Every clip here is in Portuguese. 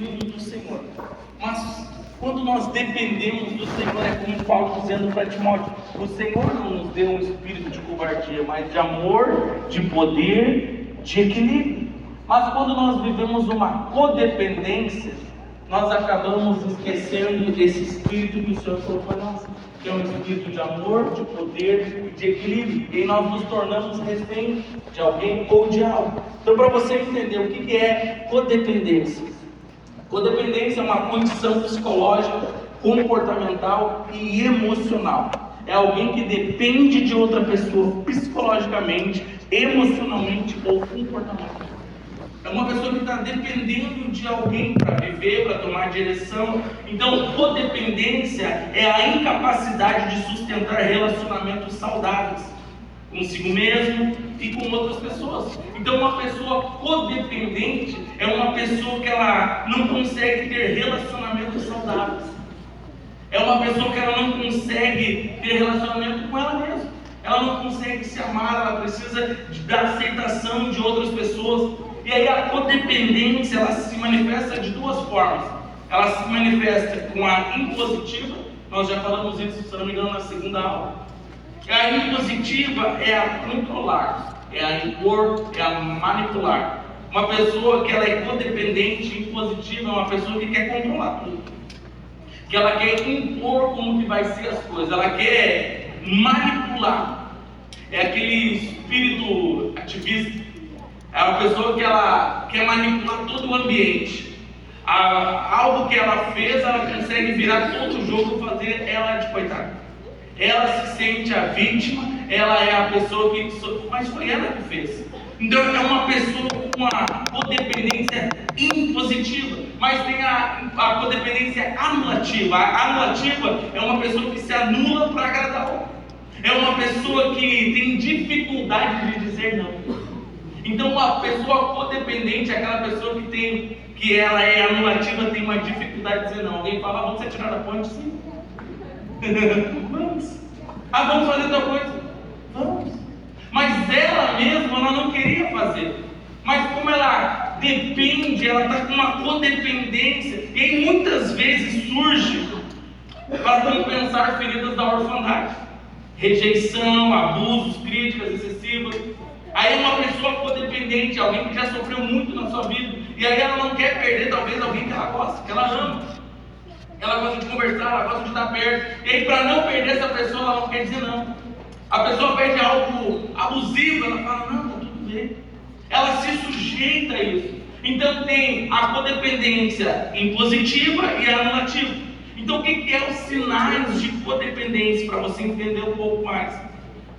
dependemos do Senhor. Mas quando nós dependemos do Senhor, é como Paulo dizendo para Timóteo: o Senhor não nos deu um espírito de covardia, mas de amor, de poder, de equilíbrio. Mas quando nós vivemos uma codependência, nós acabamos esquecendo esse espírito que o Senhor colocou em nós, que é um espírito de amor, de poder e de equilíbrio. E nós nos tornamos refém de alguém ou de algo. Então, para você entender o que é codependência, codependência é uma condição psicológica, comportamental e emocional. É alguém que depende de outra pessoa psicologicamente, emocionalmente ou comportamentalmente. É uma pessoa que está dependendo de alguém para viver, para tomar direção. Então, codependência é a incapacidade de sustentar relacionamentos saudáveis consigo mesmo e com outras pessoas. Então, uma pessoa codependente é uma pessoa que ela não consegue ter relacionamentos saudáveis. É uma pessoa que ela não consegue ter relacionamento com ela mesma. Ela não consegue se amar, ela precisa da aceitação de outras pessoas. E aí a codependência, ela se manifesta de duas formas. Ela se manifesta com a impositiva, nós já falamos isso, se não me engano, na segunda aula. A impositiva é a controlar, é a impor, é a manipular. Uma pessoa que ela é codependente, impositiva, é uma pessoa que quer controlar tudo. Que ela quer impor como que vai ser as coisas, ela quer manipular. É aquele espírito ativista. É uma pessoa que ela quer manipular todo o ambiente. Algo que ela fez, ela consegue virar todo o jogo, fazer ela de coitada. Ela se sente a vítima, ela é a pessoa que... Mas foi ela que fez. Então é uma pessoa com uma codependência impositiva. Mas tem a codependência anulativa. A anulativa é uma pessoa que se anula para agradar o outro. É uma pessoa que tem dificuldade de dizer não. Então, uma pessoa codependente é aquela pessoa que ela é anulativa, tem uma dificuldade de dizer não. Alguém fala: vamos se tirar da ponte? Sim. Vamos. Vamos fazer tal coisa? Vamos. Mas ela mesma, ela não queria fazer. Mas como ela depende, ela está com uma codependência, e aí muitas vezes surge para compensar feridas da orfandade. Rejeição, abusos, críticas excessivas. Aí uma pessoa codependente, alguém que já sofreu muito na sua vida, e aí ela não quer perder talvez alguém que ela gosta, que ela ama. Ela gosta de conversar, ela gosta de estar perto. E aí para não perder essa pessoa, ela não quer dizer não. A pessoa pede algo abusivo, ela fala: não, está tudo bem. Ela se sujeita a isso. Então tem a codependência impositiva e a anulativa. Então o que é os sinais de codependência, para você entender um pouco mais?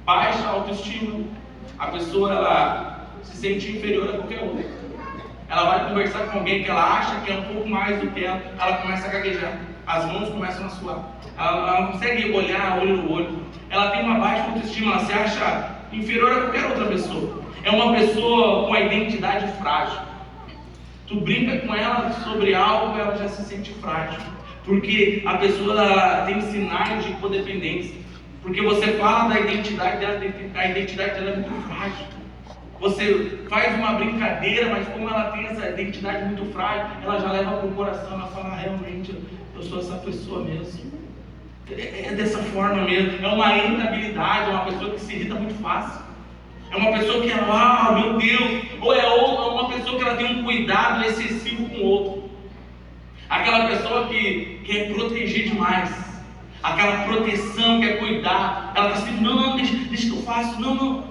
Baixa autoestima. A pessoa, ela se sente inferior a qualquer outra. Ela vai conversar com alguém que ela acha que é um pouco mais do que ela começa a gaguejar. As mãos começam a suar. Ela não consegue olhar olho no olho. Ela tem uma baixa autoestima, ela se acha inferior a qualquer outra pessoa. É uma pessoa com a identidade frágil. Tu brinca com ela sobre algo, ela já se sente frágil. Porque a pessoa ela tem sinais de codependência. Porque você fala da identidade dela, a identidade dela é muito frágil. Você faz uma brincadeira, mas como ela tem essa identidade muito frágil, ela já leva para o coração, ela fala: realmente, eu sou essa pessoa mesmo. É dessa forma mesmo. É uma irritabilidade, é uma pessoa que se irrita muito fácil. É uma pessoa que é, meu Deus. Ou é uma pessoa que ela tem um cuidado excessivo com o outro. Aquela pessoa que quer proteger demais. Aquela proteção, quer cuidar. Ela está assim: não, deixa que eu faço. Não.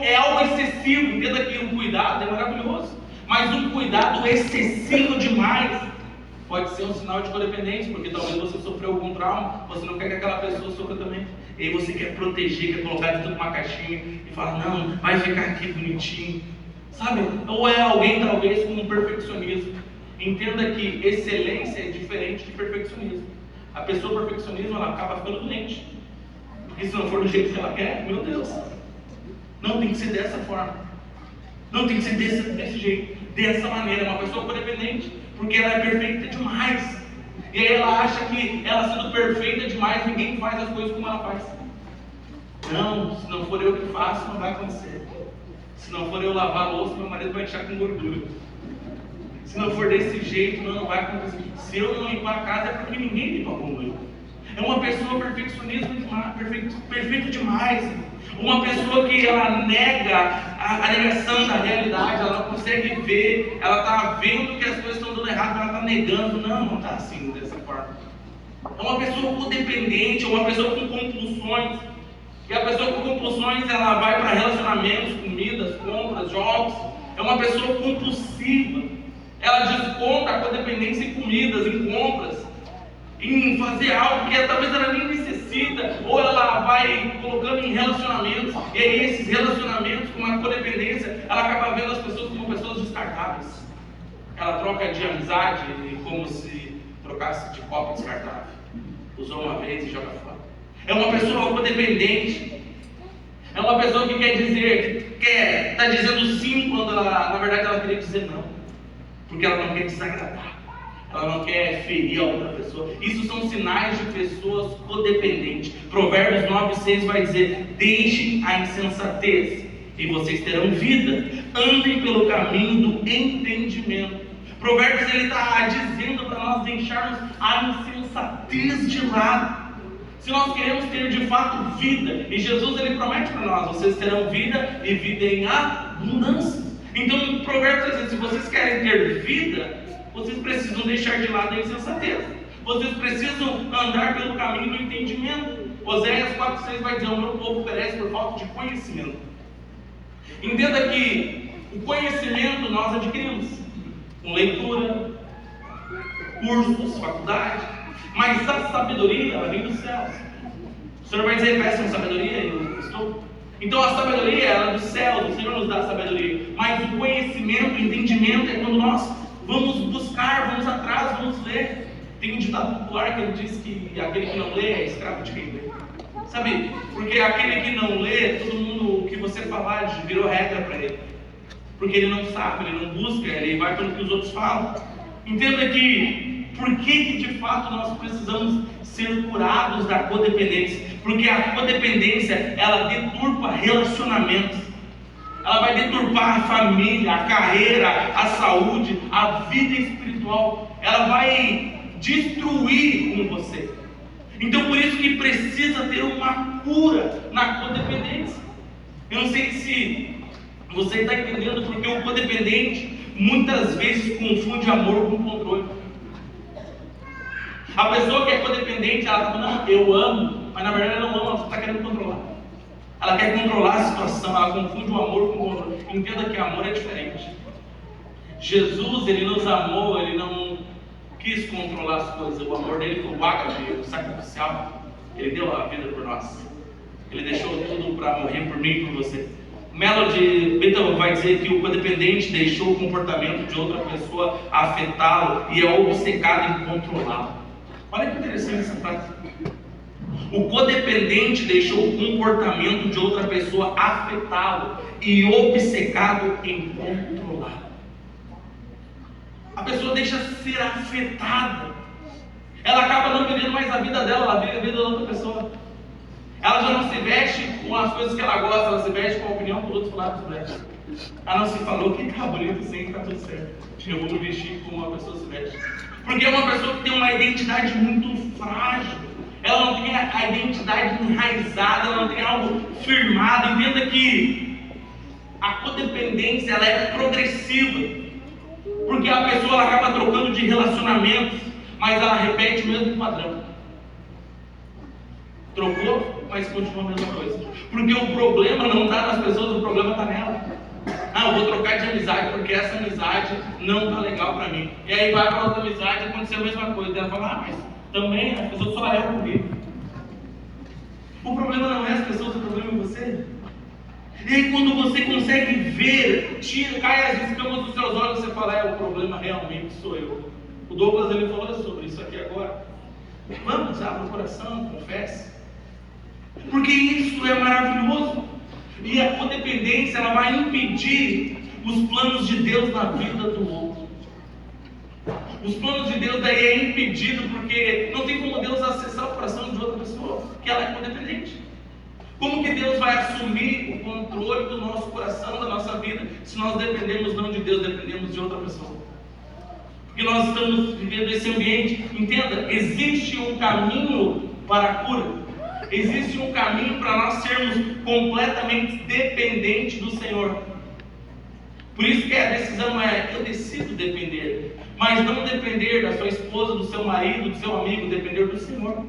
É algo excessivo. Entenda que um cuidado é maravilhoso. Mas um cuidado excessivo demais pode ser um sinal de codependência. Porque talvez você sofreu algum trauma. Você não quer que aquela pessoa sofra também. E aí você quer proteger, quer colocar dentro de uma caixinha. E fala: não, vai ficar aqui bonitinho. Sabe? Ou é alguém talvez com um perfeccionismo. Entenda que excelência é diferente de perfeccionismo. A pessoa perfeccionismo, ela acaba ficando doente. Porque se não for do jeito que ela quer, meu Deus. Não tem que ser dessa forma. Não tem que ser desse jeito. Dessa maneira. Uma pessoa codependente. Porque ela é perfeita demais. E aí ela acha que ela sendo perfeita demais, ninguém faz as coisas como ela faz. Não, se não for eu que faço, não vai acontecer. Se não for eu lavar a louça, meu marido vai encher com gordura. Se não for desse jeito, não vai acontecer. Se eu não limpar a casa, é porque ninguém limpa como eu. É uma pessoa perfeccionista demais, perfeito demais. Uma pessoa que ela nega a negação da realidade, ela não consegue ver, ela está vendo que as coisas estão dando errado, mas ela está negando. Não está assim, dessa forma. É uma pessoa codependente, é uma pessoa com compulsões. E a pessoa com compulsões, ela vai para relacionamentos, comidas, compras, jogos. É uma pessoa compulsiva. Ela desconta a codependência em comidas, em compras, em fazer algo que talvez ela nem necessita, ou ela vai colocando em relacionamentos, e aí esses relacionamentos com uma codependência, ela acaba vendo as pessoas como pessoas descartáveis. Ela troca de amizade como se trocasse de copo descartável. Usou uma vez e joga fora. É uma pessoa codependente. É uma pessoa que quer dizer, que está dizendo sim quando ela, na verdade ela queria dizer não. Porque ela não quer desagradar. Ela não quer ferir a outra pessoa. Isso são sinais de pessoas codependentes. Provérbios 9:6 vai dizer: deixem a insensatez e vocês terão vida. Andem pelo caminho do entendimento. Provérbios ele está dizendo para nós deixarmos a insensatez de lado. Se nós queremos ter de fato vida, e Jesus ele promete para nós: vocês terão vida e vida em abundância. Então, Provérbios diz: se vocês querem ter vida, vocês precisam deixar de lado a insensatez. Vocês precisam andar pelo caminho do entendimento. Oséias 4:6 vai dizer: o meu povo perece por falta de conhecimento. Entenda que o conhecimento nós adquirimos com leitura, cursos, faculdade, mas a sabedoria ela vem dos céus. O Senhor vai dizer: peçam sabedoria, e eu estou. Então a sabedoria ela é do céu, o Senhor nos dá a sabedoria. Mas o conhecimento, o entendimento é quando nós vamos buscar, vamos atrás, vamos ler. Tem um ditado popular que ele diz que aquele que não lê é escravo de quem lê. Sabe? Porque aquele que não lê, todo mundo, o que você falar virou regra para ele. Porque ele não sabe, ele não busca, ele vai pelo que os outros falam. Entenda que, por que de fato nós precisamos ser curados da codependência? Porque a codependência, ela deturpa relacionamentos. Ela vai deturpar a família, a carreira, a saúde, a vida espiritual. Ela vai destruir com você. Então por isso que precisa ter uma cura na codependência. Eu não sei se você está entendendo, porque o codependente muitas vezes confunde amor com controle. A pessoa que é codependente, ela está falando: não, eu amo, mas na verdade ela não ama, ela está querendo controlar. Ela quer controlar a situação, ela confunde o amor com o controle. Entenda que amor é diferente. Jesus, ele nos amou, ele não quis controlar as coisas. O amor dele foi o ágape, o sacrificial. Ele deu a vida por nós. Ele deixou tudo para morrer por mim e por você. Melody Beatles vai dizer que o codependente deixou o comportamento de outra pessoa afetá-lo e é obcecado em controlá-lo. Olha que interessante essa frase. O codependente deixou o comportamento de outra pessoa afetá-lo e obcecado em controlá-lo. A pessoa deixa ser afetada. Ela acaba não vivendo mais a vida dela, ela vive a vida da outra pessoa. Ela já não se veste com as coisas que ela gosta, ela se veste com a opinião que os outros falaram sobre ela. Ela não se falou que tá bonito assim, tá tudo certo. Eu vou me vestir como uma pessoa se veste. Porque é uma pessoa que tem uma identidade muito frágil. Ela não tem a identidade enraizada, ela não tem algo firmado. Entenda que a codependência ela é progressiva. Porque a pessoa ela acaba trocando de relacionamentos, mas ela repete o mesmo padrão. Trocou, mas continua a mesma coisa. Porque o problema não está nas pessoas, o problema está nela. Ah, eu vou trocar de amizade porque essa amizade não está legal para mim. E aí vai para outra amizade e aconteceu a mesma coisa. E ela fala: ah, mas também as pessoas só erram comigo. O problema não é as pessoas, o problema é você. E aí quando você consegue ver, cai as escamas dos seus olhos, você fala: o problema realmente sou eu. O Douglas ele falou sobre isso aqui agora. Vamos, abra o coração, confesse. Porque isso é maravilhoso. E a codependência ela vai impedir os planos de Deus na vida do outro. Os planos de Deus daí é impedido porque não tem como Deus acessar o coração de outra pessoa, porque ela é codependente. Como que Deus vai assumir o controle do nosso coração, da nossa vida, se nós dependemos não de Deus, dependemos de outra pessoa? que nós estamos vivendo esse ambiente. Entenda, existe um caminho para a cura. Existe um caminho para nós sermos completamente dependentes do Senhor. Por isso que a decisão é: eu decido depender. Mas não depender da sua esposa, do seu marido, do seu amigo, depender do Senhor.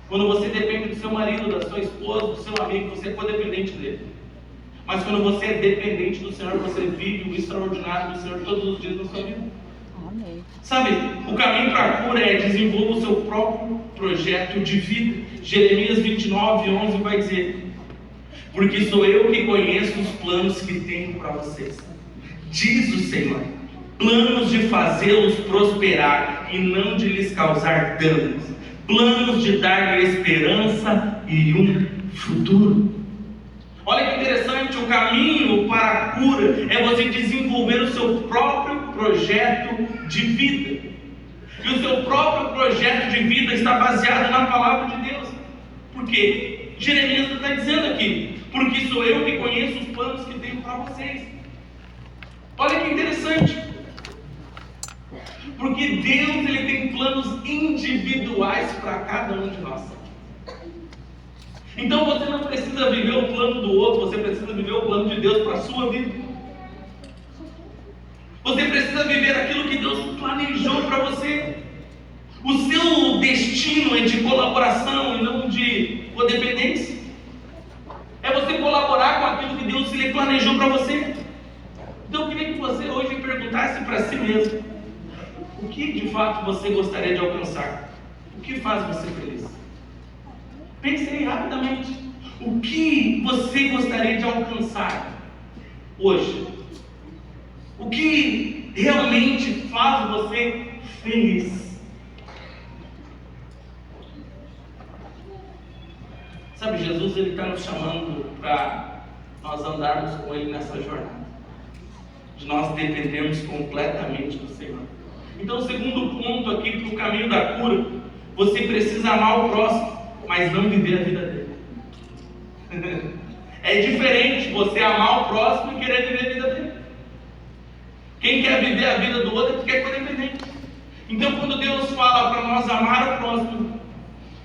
Quando você depende do seu marido, da sua esposa, do seu amigo, você é codependente dele. Mas quando você é dependente do Senhor, você vive o extraordinário do Senhor todos os dias na sua vida. Amém. Sabe, o caminho para a cura é: desenvolva o seu próprio projeto de vida. Jeremias 29:11 vai dizer: porque sou eu que conheço os planos que tenho para vocês, diz o Senhor, planos de fazê-los prosperar e não de lhes causar danos, planos de dar-lhe esperança e um futuro. Olha que interessante, o caminho para a cura é você desenvolver o seu próprio projeto de vida. E o seu próprio projeto de vida está baseado na palavra de Deus. Por quê? Jeremias está dizendo aqui: porque sou eu que conheço os planos que tenho para vocês. Olha que interessante. Porque Deus, Ele tem planos individuais para cada um de nós. Então você não precisa viver o plano do outro, você precisa viver o plano de Deus para a sua vida. Você precisa viver aquilo que Deus planejou para você. O seu destino é de colaboração e não de codependência. É você colaborar com aquilo que Deus lhe planejou para você. Então eu queria que você hoje perguntasse para si mesmo: o que de fato você gostaria de alcançar? O que faz você feliz? Pense aí rapidamente. O que você gostaria de alcançar hoje? O que realmente faz você feliz? Sabe, Jesus, Ele está nos chamando para nós andarmos com Ele nessa jornada, de nós dependermos completamente do Senhor. Então, o segundo ponto aqui para o caminho da cura: você precisa amar o próximo, mas não viver a vida dele. É diferente você amar o próximo e querer viver a vida dele. Quem quer viver a vida do outro é porque é codependente. Então, quando Deus fala para nós amar o próximo,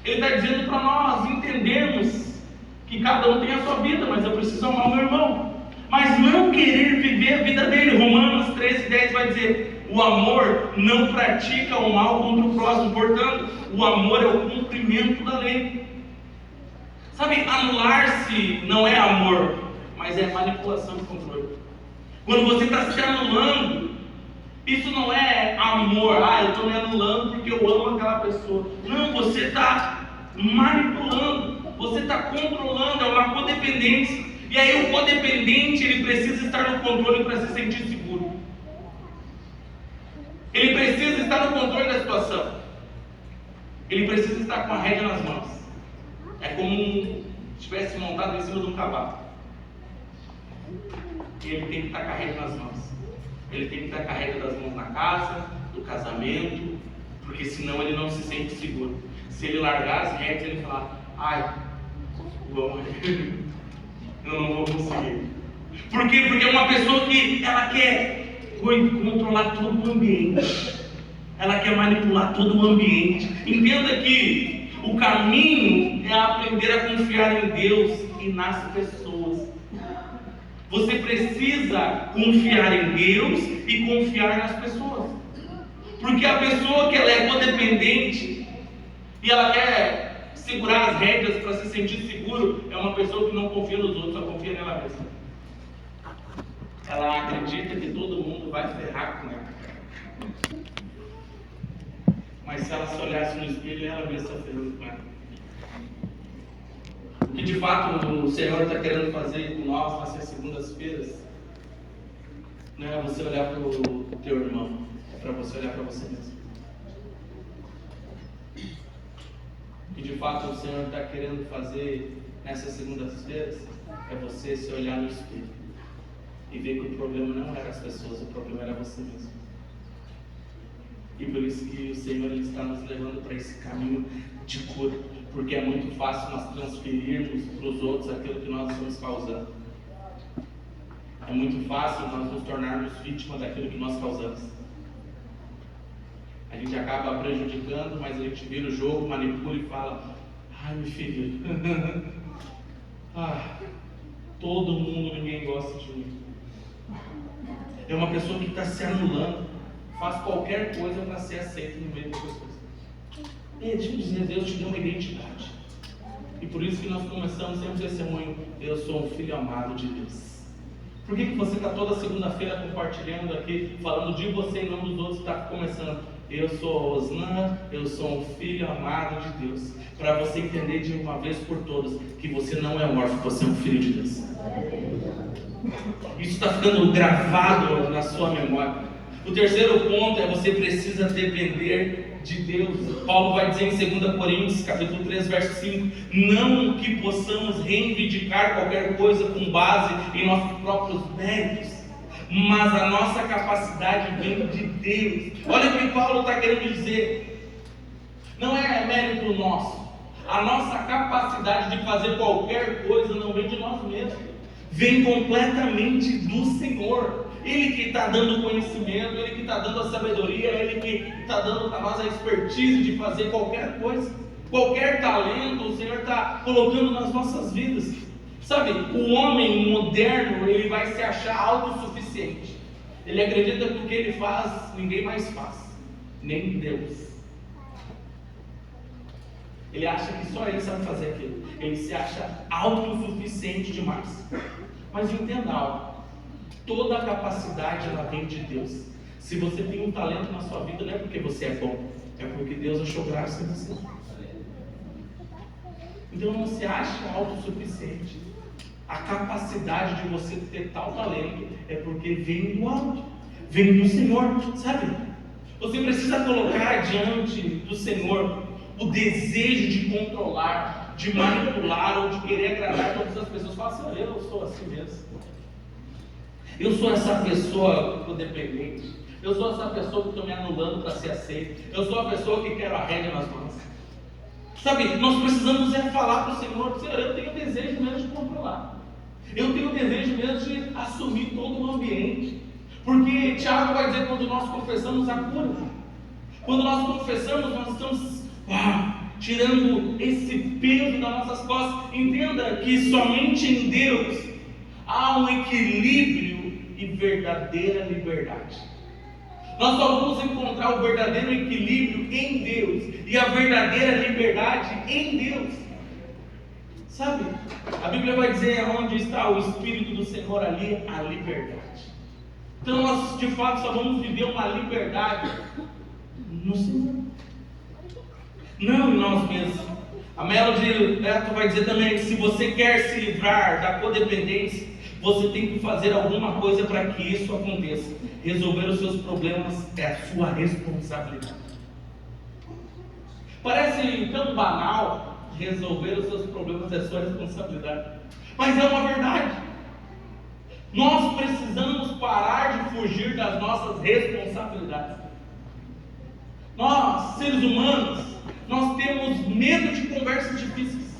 Ele está dizendo para nós entendermos que cada um tem a sua vida, mas eu preciso amar o meu irmão, mas não querer viver a vida dele. Romanos 13:10 vai dizer: o amor não pratica o mal contra o próximo, portanto, o amor é o cumprimento da lei. Sabe, anular-se não é amor, mas é manipulação e controle. Quando você está se anulando, isso não é amor. Eu estou me anulando porque eu amo aquela pessoa. Não, você está manipulando, você está controlando, é uma codependência. E aí o codependente, ele precisa estar no controle para se sentir seguro. Ele precisa estar no controle da situação. Ele precisa estar com a rédea nas mãos. É como se estivesse montado em cima de um cavalo. E ele tem que estar com a rédea nas mãos. Ele tem que estar com a rédea das mãos na casa, no casamento, porque senão ele não se sente seguro. Se ele largar as rédeas, ele falar: bom, eu não vou conseguir. Por quê? Porque é uma pessoa que ela quer controlar todo o ambiente. Ela quer manipular todo o ambiente. Entenda que o caminho é aprender a confiar em Deus e nas pessoas. Você precisa confiar em Deus e confiar nas pessoas. Porque a pessoa que ela é codependente e ela quer segurar as rédeas para se sentir seguro, é uma pessoa que não confia nos outros, só confia nela mesma. Ela acredita que todo mundo vai ferrar com ela. Mas se ela se olhasse no espelho, ela mesma está ferrando com ela. O que de fato o Senhor está querendo fazer com nós nessas segundas-feiras não é você olhar para o teu irmão, é para você olhar para você mesmo. O que de fato o Senhor está querendo fazer nessas segundas-feiras é você se olhar no espelho e ver que o problema não era as pessoas, o problema era você mesmo. E por isso que o Senhor ele está nos levando para esse caminho de cura, porque é muito fácil nós transferirmos para os outros aquilo que nós estamos causando. É muito fácil nós nos tornarmos vítimas daquilo que nós causamos. gente acaba prejudicando, mas a gente vira o jogo, manipula e fala: ai, meu filho, todo mundo, ninguém gosta de mim. É uma pessoa que está se anulando, faz qualquer coisa para ser aceito no meio das pessoas. Deixa eu dizer, Deus te deu uma identidade. E por isso que nós começamos sempre o testemunho: eu sou um filho amado de Deus. Por que você está toda segunda-feira compartilhando aqui, falando de você e não dos outros que está começando? Eu sou Osnan, eu sou um filho amado de Deus. Para você entender de uma vez por todas que você não é um órfão, você é um filho de Deus. Isso está ficando gravado na sua memória. O terceiro ponto é: você precisa depender de Deus. Paulo vai dizer em 2 Coríntios, capítulo 3, verso 5: não que possamos reivindicar qualquer coisa com base em nossos próprios méritos, mas a nossa capacidade vem de Deus. Olha o que Paulo está querendo dizer: não é mérito nosso. A nossa capacidade de fazer qualquer coisa não vem de nós mesmos, vem completamente do Senhor. Ele que está dando o conhecimento, Ele que está dando a sabedoria, Ele que está dando para nós a expertise de fazer qualquer coisa. Qualquer talento o Senhor está colocando nas nossas vidas. Sabe, o homem moderno, ele vai se achar autossuficiente. Ele acredita que o que ele faz, ninguém mais faz, nem Deus. Ele acha que só ele sabe fazer aquilo. Ele se acha autossuficiente demais. Mas entenda algo: toda a capacidade ela vem de Deus. Se você tem um talento na sua vida, não é porque você é bom, é porque Deus achou graça em você. Então não se ache autossuficiente. A capacidade de você ter tal talento é porque vem do alto, vem do Senhor, sabe? Você precisa colocar diante do Senhor o desejo de controlar, de manipular ou de querer agradar todas as pessoas. Fala assim: eu sou assim mesmo. Eu sou essa pessoa codependente. Eu sou essa pessoa que estou me anulando para ser aceito. Eu sou a pessoa que quero a rédea nas mãos. Sabe, nós precisamos falar para o Senhor: Senhor, eu tenho desejo mesmo de controlar. Eu tenho desejo mesmo de assumir todo o ambiente. Porque Tiago vai dizer: quando nós confessamos a cura, quando nós confessamos, nós estamos tirando esse peso das nossas costas. Entenda que somente em Deus há um equilíbrio e verdadeira liberdade. Nós só vamos encontrar o verdadeiro equilíbrio em Deus e a verdadeira liberdade em Deus. Sabe, a Bíblia vai dizer: onde está o Espírito do Senhor, ali a liberdade. Então nós de fato só vamos viver uma liberdade no Senhor, não em nós mesmos. A Melody Beto vai dizer também que se você quer se livrar da codependência, você tem que fazer alguma coisa para que isso aconteça. Resolver os seus problemas é a sua responsabilidade. Parece tão banal: resolver os seus problemas é a sua responsabilidade, mas é uma verdade. Nós precisamos parar de fugir das nossas responsabilidades. Nós, seres humanos, nós temos medo de conversas difíceis.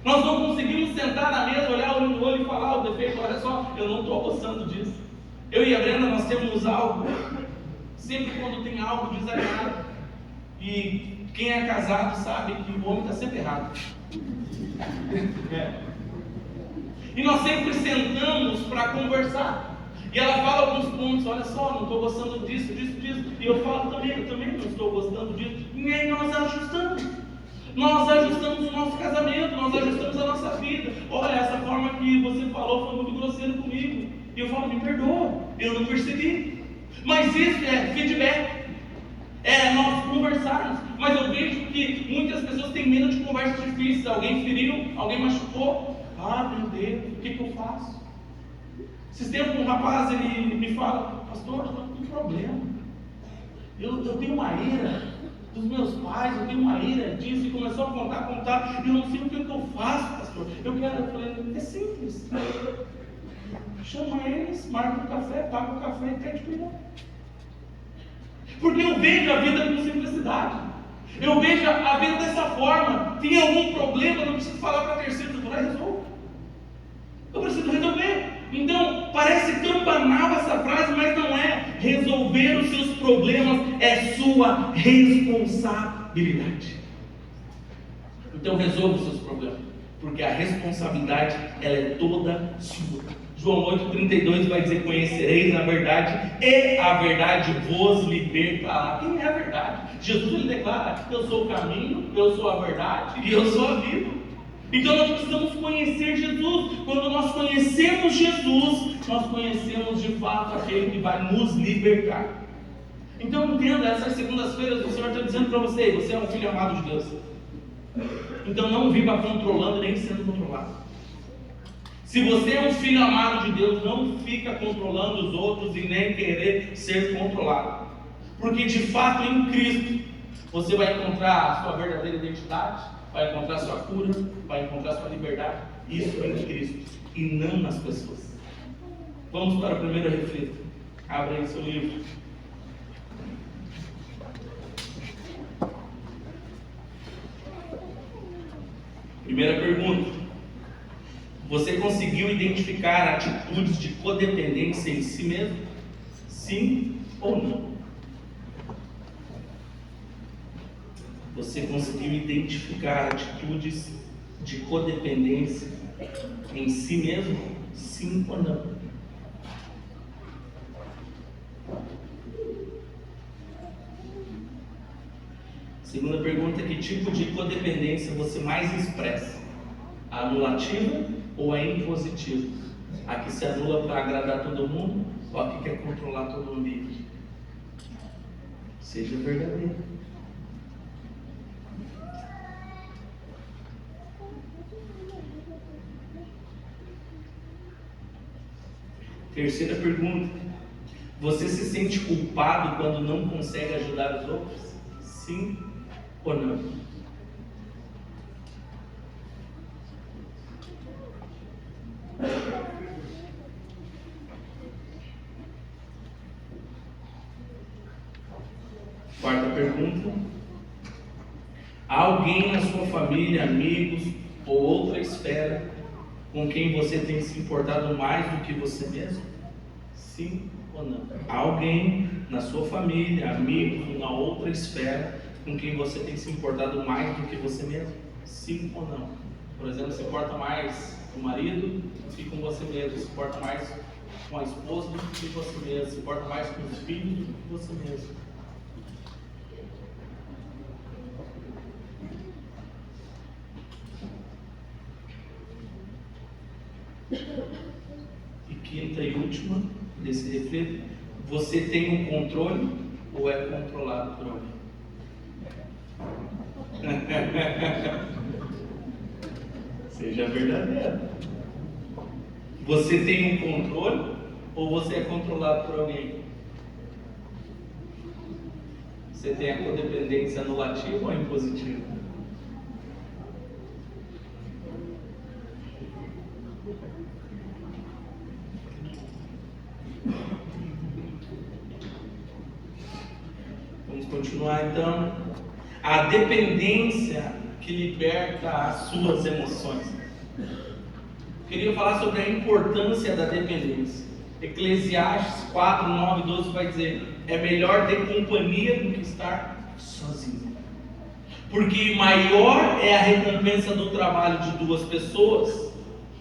Nós não conseguimos sentar na mesa, olhar olho no olho e falar o defeito: olha só, eu não estou gostando disso. Eu e a Brenda, nós temos algo, sempre quando tem algo desalinhado, e quem é casado sabe que o homem está sempre errado. E nós sempre sentamos para conversar. E ela fala alguns pontos: olha só, não estou gostando disso. E eu falo também: eu também não estou gostando disso. E aí nós ajustamos. Nós ajustamos o nosso casamento, nós ajustamos a nossa vida. Olha, essa forma que você falou foi muito grosseiro comigo. E eu falo: me perdoa, eu não percebi. Mas isso é feedback. É nós conversarmos. Mas eu vejo que muitas pessoas têm medo de conversas difíceis. Alguém feriu, alguém machucou. Meu Deus, o que eu faço? Esses tempos um rapaz, ele me fala: pastor, eu estou com um problema. Eu tenho uma ira dos meus pais, eu tenho uma ira disso. E começou a contar. E eu não sei o que eu faço, pastor. Eu falei: é simples. Chama eles, marca o café, paga o café e pede perdão. Porque eu vejo a vida com simplicidade. Eu vejo a vida dessa forma. Tem algum problema, eu não preciso falar para terceiros, eu vou lá e resolvo. Eu preciso resolver. Então, parece tão banal essa frase, mas não é. Resolver os seus problemas é sua responsabilidade. Então resolva os seus problemas, porque a responsabilidade ela é toda sua. João 8,32 vai dizer: conhecereis a verdade, e a verdade vos libertará. Quem é a verdade? Jesus ele declara: eu sou o caminho, eu sou a verdade e eu sou a vida. Então nós precisamos conhecer Jesus. Quando nós conhecemos Jesus, nós conhecemos de fato aquele que vai nos libertar. Então entenda, essas segundas-feiras o Senhor está dizendo para você: você é um filho amado de Deus. Então não viva controlando nem sendo controlado. Se você é um filho amado de Deus, não fica controlando os outros e nem querer ser controlado. Porque de fato em Cristo você vai encontrar a sua verdadeira identidade, vai encontrar a sua cura, vai encontrar a sua liberdade. Isso é em Cristo e não nas pessoas. Vamos para o primeiro reflito. Abra aí seu livro. Primeira pergunta: você conseguiu identificar atitudes de codependência em si mesmo? Sim ou não? Você conseguiu identificar atitudes de codependência em si mesmo? Sim ou não? Segunda pergunta: que tipo de codependência você mais expressa? A anulativa ou a impositiva? A que se anula para agradar todo mundo ou a que quer controlar todo o ambiente? Seja verdadeiro. Terceira pergunta: você se sente culpado quando não consegue ajudar os outros? Sim ou não? Quarta pergunta: há alguém na sua família, amigos ou outra esfera com quem você tem se importado mais do que você mesmo? Sim ou não? Há alguém na sua família, amigos ou na outra esfera com quem você tem se importado mais do que você mesmo? Sim ou não? Por exemplo, se importa mais com o marido do que com você mesmo, se importa mais com a esposa do que com você mesmo, se importa mais com os filhos do que com você mesmo. E quinta e última desse reflito: você tem um controle ou é controlado por alguém? Seja verdadeiro. Você tem um controle ou você é controlado por alguém? Você tem a codependência anulativa ou impositiva? Vamos continuar então. A dependência que liberta as suas emoções. Queria falar sobre a importância da dependência. Eclesiastes 4, 9 e 12 vai dizer: é melhor ter companhia do que estar sozinho, porque maior é a recompensa do trabalho de duas pessoas.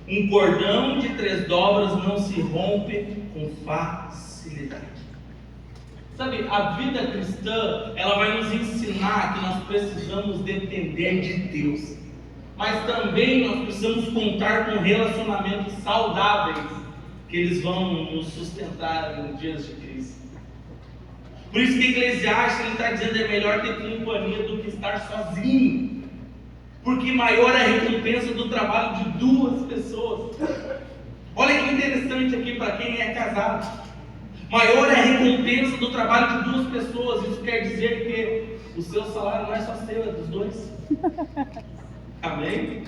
Um cordão de 3 dobras não se rompe com facilidade. Sabe, a vida cristã, ela vai nos ensinar que nós precisamos depender de Deus, mas também nós precisamos contar com relacionamentos saudáveis, que eles vão nos sustentar em dias de crise. Por isso que Eclesiastes está dizendo: é melhor ter companhia do que estar sozinho, porque maior é a recompensa do trabalho de duas pessoas. Olha que interessante aqui para quem é casado. Maior é a recompensa do trabalho de duas pessoas. Isso quer dizer que o seu salário não é só seu, é dos dois. Amém?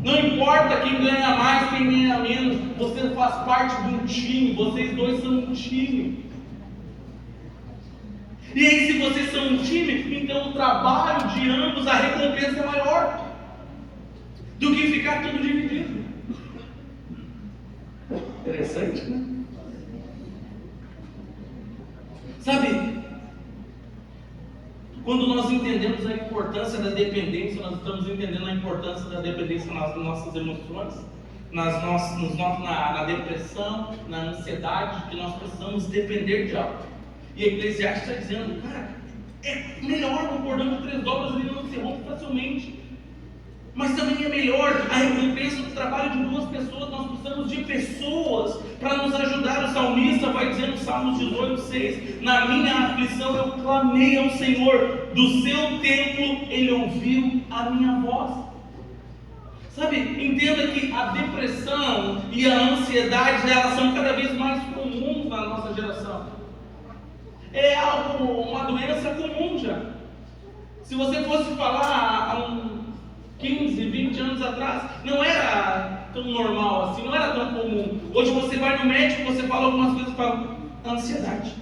Não importa quem ganha mais, quem ganha menos, você faz parte de um time, vocês dois são um time. E aí, se vocês são um time, então o trabalho de ambos, a recompensa é maior do que ficar tudo dividido. Interessante, né? Sabe, quando nós entendemos a importância da dependência, nós estamos entendendo a importância da dependência nas nossas emoções, na depressão, na ansiedade, que nós precisamos depender de algo. E a Eclesiastes está dizendo, cara, é melhor um cordão de 3 dobras, ele não se rompe facilmente. Mas também é melhor a recompensa do trabalho de 2 pessoas. Nós precisamos de pessoas para nos ajudar. O salmista vai dizer no Salmos 18:6: na minha aflição eu clamei ao Senhor, do seu templo ele ouviu a minha voz. Sabe, entenda que a depressão e a ansiedade, elas são cada vez mais comuns na nossa geração. É algo, uma doença comum já. Se você fosse falar há 15, 20 anos atrás, não era tão normal assim, não era tão comum. Hoje você vai no médico, você fala algumas coisas e fala, ansiedade.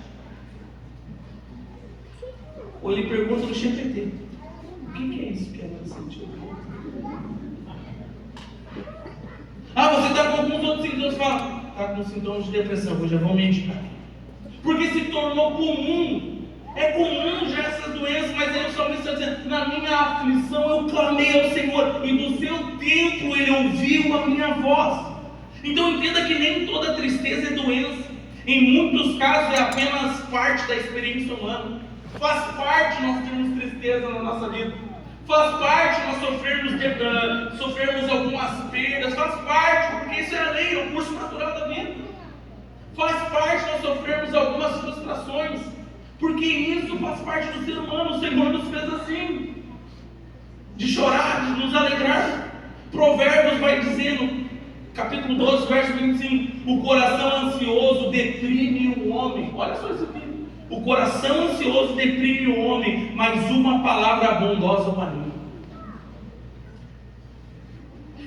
Ou ele pergunta no GPT, o que é isso que ela sentiu? Você está com alguns outros sintomas, fala, está com sintomas de depressão, hoje já vou medicar. Porque se tornou comum. É comum já essas doenças, mas aí o salmista está dizendo, na minha aflição eu clamei ao Senhor, e do seu templo ele ouviu a minha voz. Então entenda que nem toda tristeza é doença. Em muitos casos é apenas parte da experiência humana. Faz parte nós termos tristeza na nossa vida. Faz parte nós sofrermos algumas perdas. Faz parte, porque isso é a lei, é o curso natural da vida. Faz parte nós sofrermos algumas frustrações. Porque isso faz parte do ser humano. O Senhor nos fez assim, de chorar, de nos alegrar. Provérbios vai dizendo, capítulo 12, verso 25, o coração ansioso deprime o homem. Olha só isso aqui. O coração ansioso deprime o homem, mas uma palavra bondosa o anima.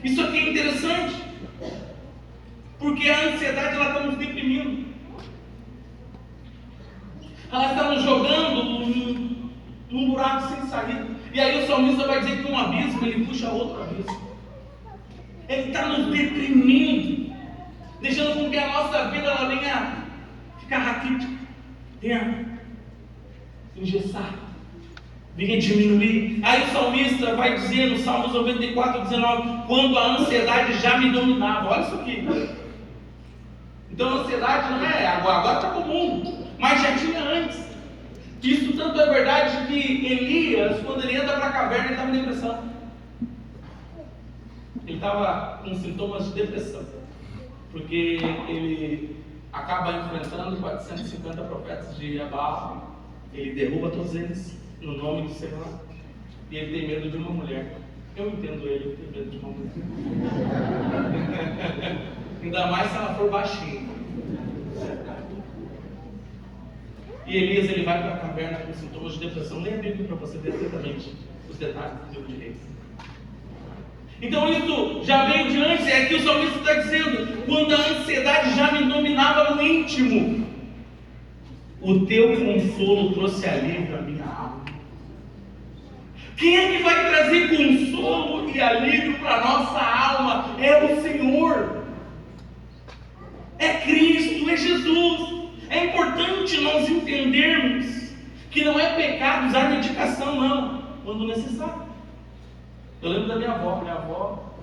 Isso aqui é interessante, porque a ansiedade ela está nos deprimindo. Ela está nos jogando num buraco sem saída. E aí o salmista vai dizer que um abismo ele puxa outro abismo. Ele está nos deprimindo, deixando com que a nossa vida ela venha ficar raquítica, venha engessar, venha diminuir. Aí o salmista vai dizer no Salmos 94:19, quando a ansiedade já me dominava. Olha isso aqui. Então a ansiedade não é agora está comum, mas já tinha antes. Isso tanto é verdade que Elias, quando ele entra para a caverna, ele estava em depressão. Ele estava com sintomas de depressão, porque ele acaba enfrentando 450 profetas de Baal. Ele derruba todos eles no nome do Senhor, e ele tem medo de uma mulher. Eu entendo ele ter medo de uma mulher. Ainda mais se ela for baixinha. E Elias ele vai para a caverna com sintomas de depressão. Leia a Bíblia para você ver exatamente os detalhes do livro de Reis. Então isso já veio de antes. É aqui o salmista está dizendo, quando a ansiedade já me dominava no íntimo, o teu consolo trouxe alívio à minha alma. Quem é que vai trazer consolo e alívio para a nossa alma? É o Senhor, é Cristo, é Jesus. É importante nós entendermos que não é pecado usar medicação, não, quando necessário. Eu lembro da minha avó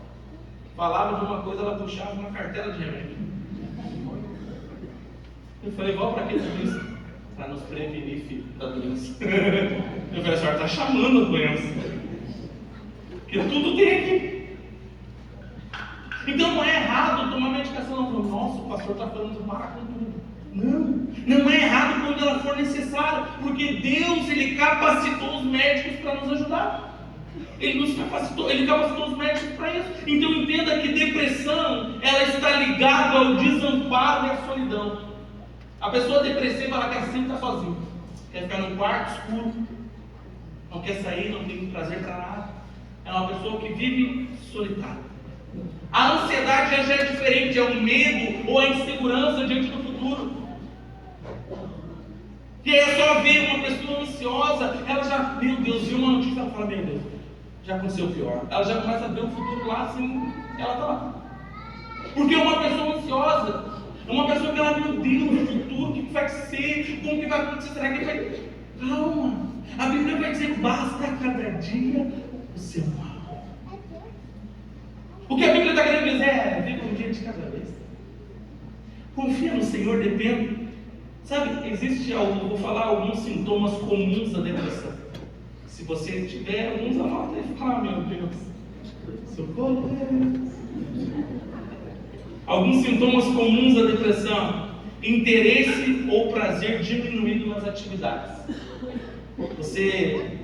falava de uma coisa, ela puxava uma cartela de remédio. Eu falei, vó, para que tudo isso? Para nos prevenir, filho, da doença. Eu falei, a senhora está chamando a doença, porque tudo tem aqui. Então não é errado tomar medicação, não. Nossa, o pastor está falando para com tudo. Não é errado quando ela for necessária, porque Deus ele capacitou os médicos para nos ajudar. Ele capacitou os médicos para isso. Então entenda que depressão ela está ligada ao desamparo e à solidão. A pessoa depressiva ela quer sempre estar sozinha, quer ficar num quarto escuro, não quer sair, não tem prazer para nada. É uma pessoa que vive solitária. A ansiedade já é diferente, é o medo ou a insegurança diante do futuro. E aí é só ver uma pessoa ansiosa, ela já, meu Deus, viu uma notícia, ela fala, meu Deus, já aconteceu o pior. Ela já começa a ver o futuro lá, assim, ela está lá. Porque uma pessoa ansiosa, Uma pessoa que ela, meu Deus, o futuro, o que vai ser? Como que vai acontecer? Será que vai... Calma. A Bíblia vai dizer, basta cada dia o seu mal. O que a Bíblia está querendo dizer é, viva um dia de cada vez. Confia no Senhor, depende. Sabe, existe, vou falar alguns sintomas comuns da depressão. Se você tiver alguns, anota e fala, meu Deus, socorro. Alguns sintomas comuns da depressão: interesse ou prazer diminuído nas atividades. Você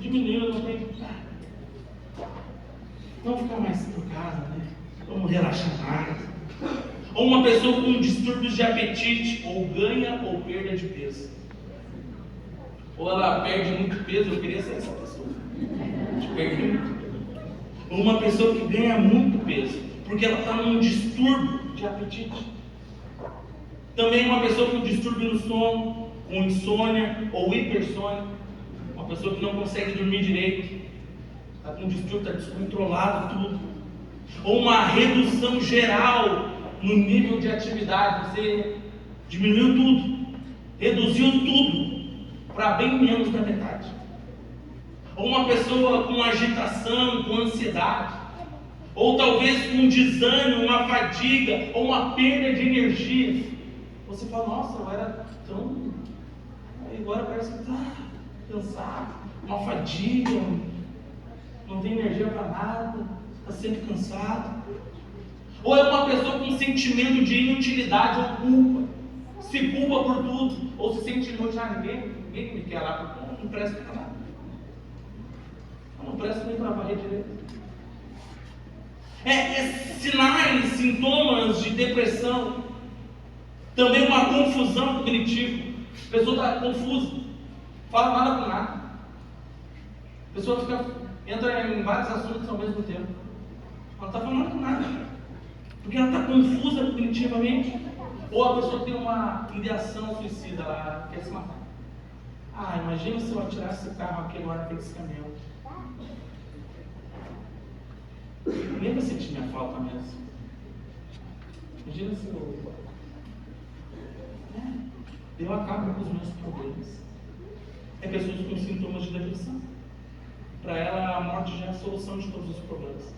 diminuiu, não tem. Vamos ficar mais por casa, né? Vamos relaxar mais. Ou uma pessoa com distúrbios de apetite, ou ganha ou perda de peso. Ou ela perde muito peso, eu queria ser essa pessoa. De perder muito peso. Ou uma pessoa que ganha muito peso, porque ela está num distúrbio de apetite. Também uma pessoa com distúrbio no sono, com insônia ou hipersônia. Uma pessoa que não consegue dormir direito, está com distúrbio, está descontrolado tudo. Ou uma redução geral no nível de atividade. Você diminuiu tudo, reduziu tudo para bem menos da metade. Ou uma pessoa com agitação, com ansiedade. Ou talvez com um desânimo, uma fadiga, ou uma perda de energia. Você fala, nossa, eu era tão... Agora parece que está cansado, uma fadiga, não tem energia para nada, está sempre cansado. Ou é uma pessoa com sentimento de inutilidade ou culpa, se culpa por tudo, ou se sente inútil, ninguém me quer lá, porque não presta para nada. Não presta nem para varrer direito. Sinais, sintomas de depressão. Também uma confusão cognitiva. A pessoa está confusa, fala nada com nada. A pessoa entra em vários assuntos ao mesmo tempo. Ela está falando com nada, porque ela está confusa cognitivamente. Ou a pessoa tem uma ideação suicida, ela quer se matar. Imagina se eu atirasse esse carro aqui agora para esse caminhão. Nem vai sentir minha falta mesmo. Imagina se eu acabo com os meus problemas. É pessoas com sintomas de depressão. Para ela, a morte já é a solução de todos os problemas.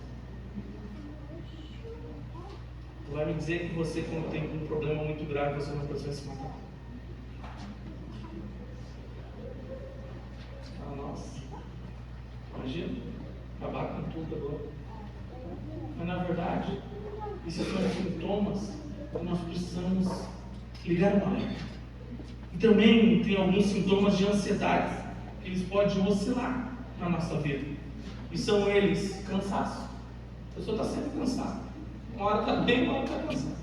Tu vai me dizer que você, quando tem um problema muito grave, você não precisa se matar. Nossa, imagina, acabar com tudo agora. Mas na verdade, esses são os sintomas que nós precisamos ligar o alerta. E também tem alguns sintomas de ansiedade que eles podem oscilar na nossa vida. E são eles: cansaço. A pessoa está sempre cansada. Uma hora está bem, uma hora está cansada.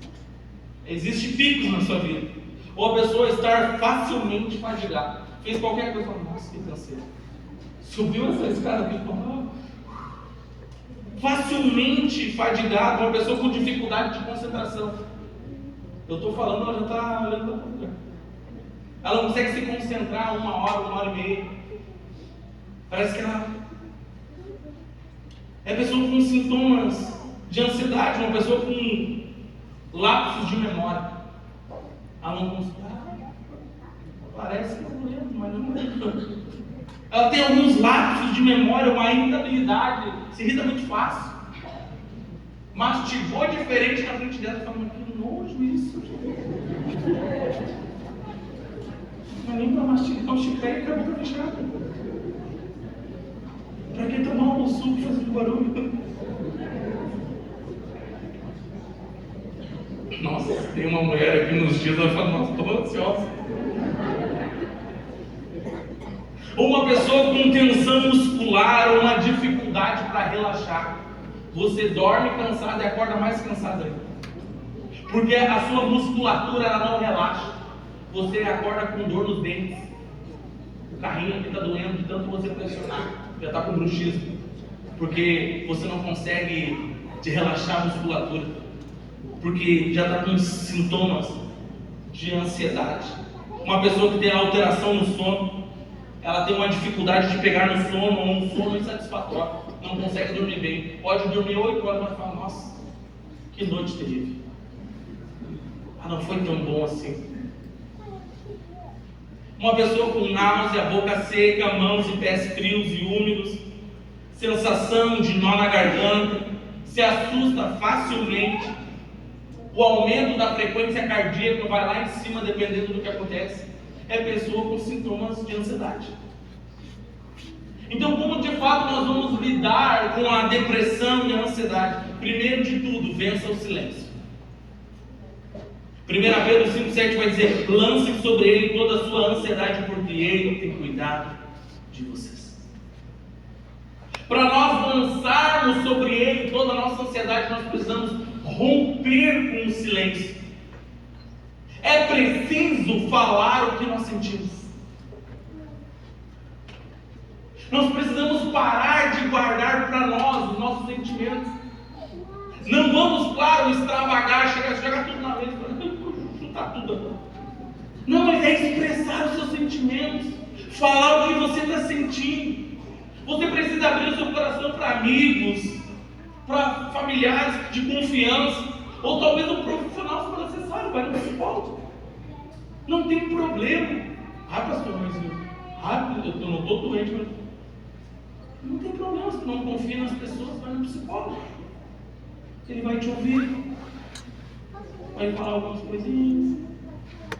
Existem picos na sua vida. Ou a pessoa estar facilmente fadigada. Fez qualquer coisa, nossa, que canseiro. Subiu essa escada aqui, facilmente fadigado, uma pessoa com dificuldade de concentração. Eu estou falando, ela já está olhando para outro lugar. Ela não consegue se concentrar 1 hora e meia. Parece que ela é pessoa com sintomas de ansiedade, uma pessoa com lapsos de memória. Ela não consegue. Parece que eu não lembro, mas não lembro. Ela tem alguns lapsos de memória, uma irritabilidade, se irrita muito fácil. Mastigou diferente na frente dela, falando, que nojo isso. Não é nem para mastigar o chiclete e a boca fechada. Para que tomar um suco fazendo barulho? Nossa, tem uma mulher aqui nos dias, ela fala, nossa, estou ansiosa. Ou uma pessoa com tensão muscular, ou uma dificuldade para relaxar. Você dorme cansado e acorda mais cansado ainda. Porque a sua musculatura ela não relaxa. Você acorda com dor nos dentes. O carrinho aqui está doendo de tanto você pressionar. Já está com bruxismo. Porque você não consegue de relaxar a musculatura. Porque já está com sintomas de ansiedade. Uma pessoa que tem alteração no sono, ela tem uma dificuldade de pegar no sono, ou um sono insatisfatório, não consegue dormir bem. Pode dormir 8 horas, mas fala, nossa, que noite terrível. não foi tão bom assim. Uma pessoa com náusea, boca seca, mãos e pés frios e úmidos, sensação de nó na garganta, se assusta facilmente, o aumento da frequência cardíaca vai lá em cima dependendo do que acontece, é pessoa com sintomas de ansiedade. Então, como de fato nós vamos lidar com a depressão e a ansiedade? Primeiro de tudo, vença o silêncio. 1 Pedro 5,7 vai dizer: lancem sobre ele toda a sua ansiedade, porque ele tem cuidado de vocês. Para nós lançarmos sobre ele toda a nossa ansiedade, nós precisamos romper com o silêncio. É preciso falar o que nós sentimos. Nós precisamos parar de guardar para nós os nossos sentimentos. Não vamos, claro, extravagar, chegar tudo na mesa, chutar tudo. Não, mas é expressar os seus sentimentos, falar o que você está sentindo. Você precisa abrir o seu coração para amigos, para familiares de confiança, ou talvez um profissional se for necessário, vai no psicólogo. Não tem problema. Pastor, mas eu não estou doente, mas não tem problema. Se não confia nas pessoas, vai no psicólogo. Ele vai te ouvir, vai falar algumas coisinhas.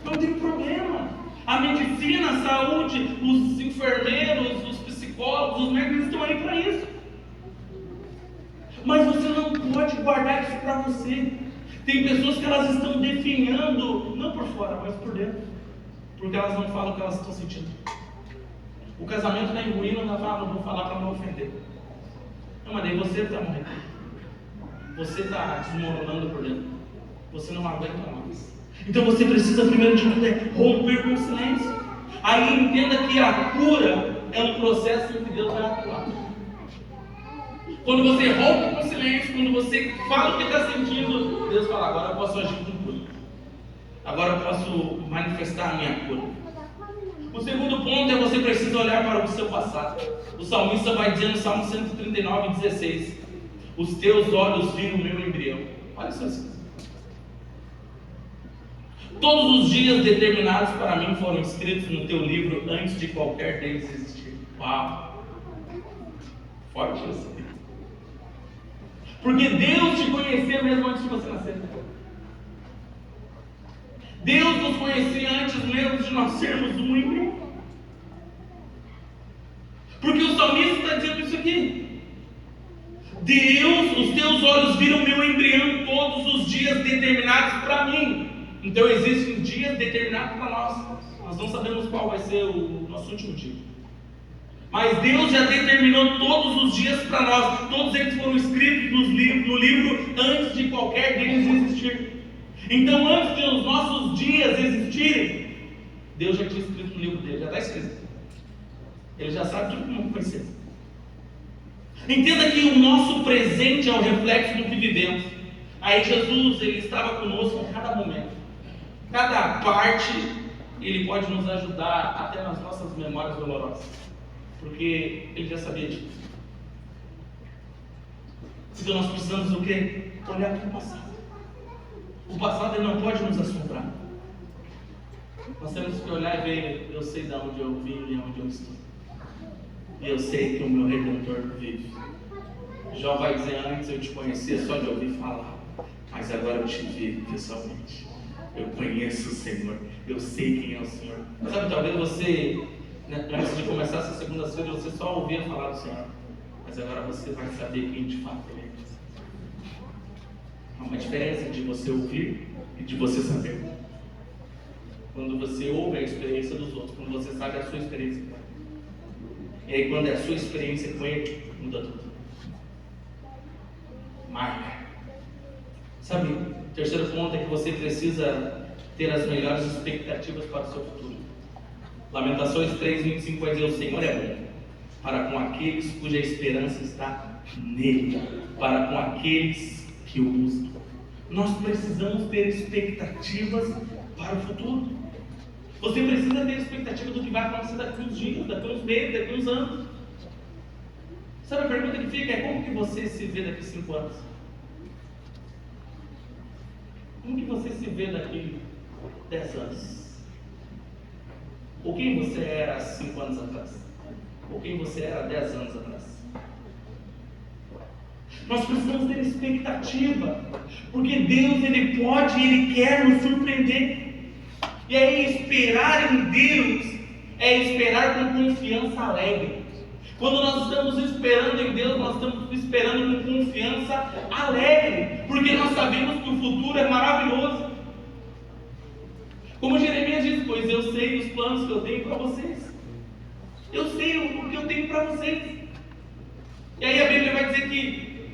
Não tem problema. A medicina, a saúde, os enfermeiros, os psicólogos, os médicos estão aí para isso. Mas você não pode guardar isso para você. Tem pessoas que elas estão definhando, não por fora, mas por dentro, porque elas não falam o que elas estão sentindo. O casamento está em ruína, ela fala: não vou falar para não ofender. Não, mas daí você está morrendo. Você está desmoronando por dentro. Você não aguenta mais. Então você precisa, primeiro de tudo, romper com o silêncio. Aí entenda que a cura é um processo em que Deus vai atuar. Quando você rompe com o silêncio, quando você fala o que está sentindo, Deus fala: agora eu posso agir com cura. Agora eu posso manifestar a minha cura. O segundo ponto é: você precisa olhar para o seu passado. O salmista vai dizer no Salmo 139:16: os teus olhos viram o meu embrião. Olha só isso. Todos os dias determinados para mim foram escritos no teu livro antes de qualquer deles existir. Uau! Forte isso. Porque Deus te conhecia mesmo antes de você nascer. Deus nos conhecia antes mesmo de nós sermos um embrião. Porque o salmista está dizendo isso aqui. Deus, os teus olhos viram meu embrião todos os dias determinados para mim. Então existem dias determinados para nós. Nós não sabemos qual vai ser o nosso último dia. Mas Deus já determinou todos os dias para nós. Todos eles foram escritos no livro antes de qualquer deles existir. Então, antes de os nossos dias existirem, Deus já tinha escrito no livro dele. Já está escrito. Ele já sabe tudo como vai ser. Entenda que o nosso presente é o reflexo do que vivemos. Aí Jesus, ele estava conosco em cada momento. Cada parte, ele pode nos ajudar até nas nossas memórias dolorosas. Porque ele já sabia disso. Então nós precisamos do quê? Olhar para o passado. O passado, ele não pode nos assombrar. Nós temos que olhar e ver: eu sei de onde eu vim e onde eu estou. E eu sei que o meu Redentor vive. Jó vai dizer: antes eu te conhecia só de ouvir falar, mas agora eu te vi pessoalmente. Eu conheço o Senhor, eu sei quem é o Senhor. Sabe, talvez você, antes de começar essa segunda-feira, você só ouvia falar do Senhor, mas agora você vai saber quem de fato Ele é. Há uma diferença de você ouvir e de você saber. Quando você ouve a experiência dos outros, quando você sabe a sua experiência com Ele. E aí, quando é a sua experiência com Ele, muda tudo. Marca. Sabe, o terceiro ponto é que você precisa ter as melhores expectativas para o seu futuro. Lamentações 3:25 vai dizer: o Senhor é bom para com aqueles cuja esperança está nele, para com aqueles que o buscam. Nós precisamos ter expectativas para o futuro. Você precisa ter expectativa do que vai acontecer daqui uns dias, daqui uns meses, daqui uns anos. Sabe a pergunta que fica? É: como que você se vê daqui 5 anos? Como que você se vê daqui 10 anos? Ou quem você era há 5 anos atrás? Ou quem você era há 10 anos atrás? Nós precisamos ter expectativa, porque Deus, Ele pode e Ele quer nos surpreender. E aí esperar em Deus é esperar com confiança alegre. Quando nós estamos esperando em Deus, nós estamos esperando com confiança alegre, porque nós sabemos que o futuro é maravilhoso. Como Jeremias diz, pois eu sei os planos que eu tenho para vocês. Eu sei o que eu tenho para vocês. E aí a Bíblia vai dizer que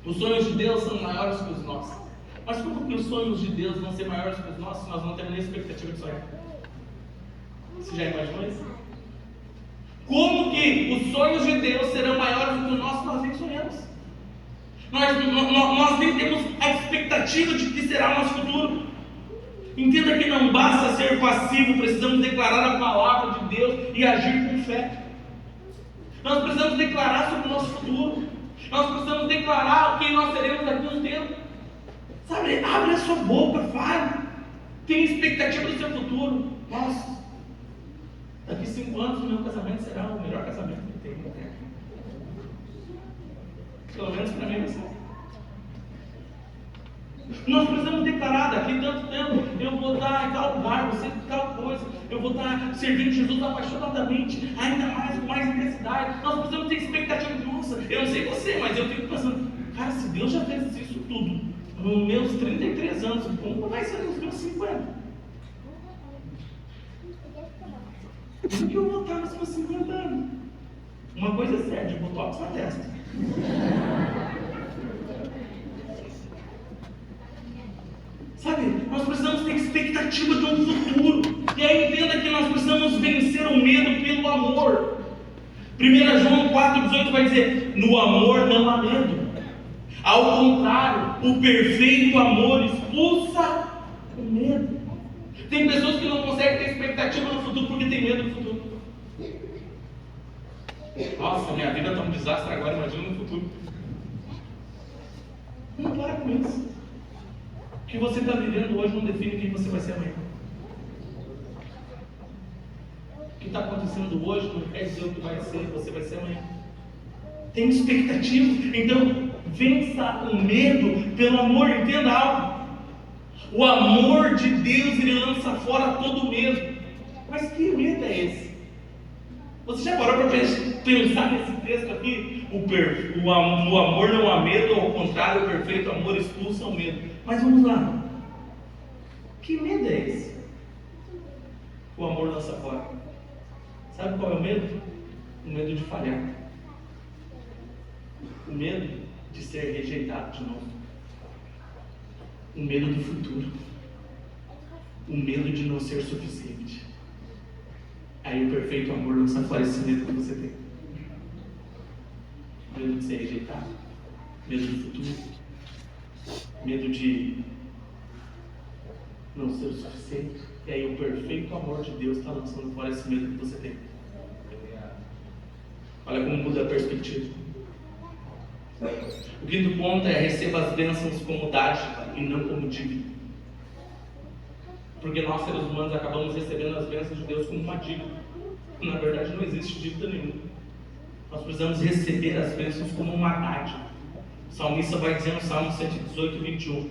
os sonhos de Deus são maiores que os nossos. Mas como que os sonhos de Deus vão ser maiores que os nossos se nós não temos nem expectativa de sonhar? Você já imaginou isso? Como que os sonhos de Deus serão maiores do que os nossos? Nós nem sonhamos. Nós nem temos a expectativa de que será o nosso futuro. Entenda que não basta ser passivo, precisamos declarar a palavra de Deus e agir com fé. Nós precisamos declarar sobre o nosso futuro. Nós precisamos declarar quem nós seremos daqui a um tempo. Sabe, abre a sua boca, fale. Tem expectativa do seu futuro. Nossa, daqui 5 anos o meu casamento será o melhor casamento que tem. Pelo menos para mim vai ser. Nós precisamos declarar daqui tanto tempo, eu vou estar em tal lugar, você em tal coisa, eu vou estar servindo Jesus apaixonadamente, ainda mais, com mais intensidade. Nós precisamos ter expectativa. Nossa, eu não sei você, mas eu fico pensando, cara, se Deus já fez isso tudo nos meus 33 anos, como vai ser nos meus 50? Como que eu vou estar nos meus 50 anos? Uma coisa é séria, de botox na testa. Sabe, nós precisamos ter expectativa de um futuro. E aí entenda que nós precisamos vencer o medo pelo amor. 1 João 4,18 vai dizer, no amor não há medo. Ao contrário, o perfeito amor expulsa o medo. Tem pessoas que não conseguem ter expectativa no futuro porque tem medo do futuro. Nossa, minha vida está um desastre agora, imagina no futuro. Não para com isso. O que você está vivendo hoje não define quem você vai ser amanhã. O que está acontecendo hoje não quer dizer o que vai ser, você vai ser amanhã. Tem expectativa, então vença o medo pelo amor. Entenda algo. O amor de Deus, Ele lança fora todo medo. Mas que medo é esse? Você já parou para pensar nesse texto aqui? No amor não há medo, ao contrário, o perfeito amor expulsa o medo. Mas vamos lá. Que medo é esse? O amor lança fora. Sabe qual é o medo? O medo de falhar. O medo de ser rejeitado de novo. O medo do futuro. O medo de não ser suficiente. Aí o perfeito amor lança fora esse medo que você tem. Medo de ser rejeitado. Medo do futuro. Medo de não ser o suficiente. E aí o perfeito amor de Deus está lançando fora esse medo que você tem. Olha como muda a perspectiva. O quinto ponto é: receba as bênçãos como dádiva e não como dívida. Porque nós, seres humanos, acabamos recebendo as bênçãos de Deus como uma dívida. Na verdade, não existe dívida nenhuma. Nós precisamos receber as bênçãos como uma dádiva. O salmista vai dizer no Salmo 118, 21: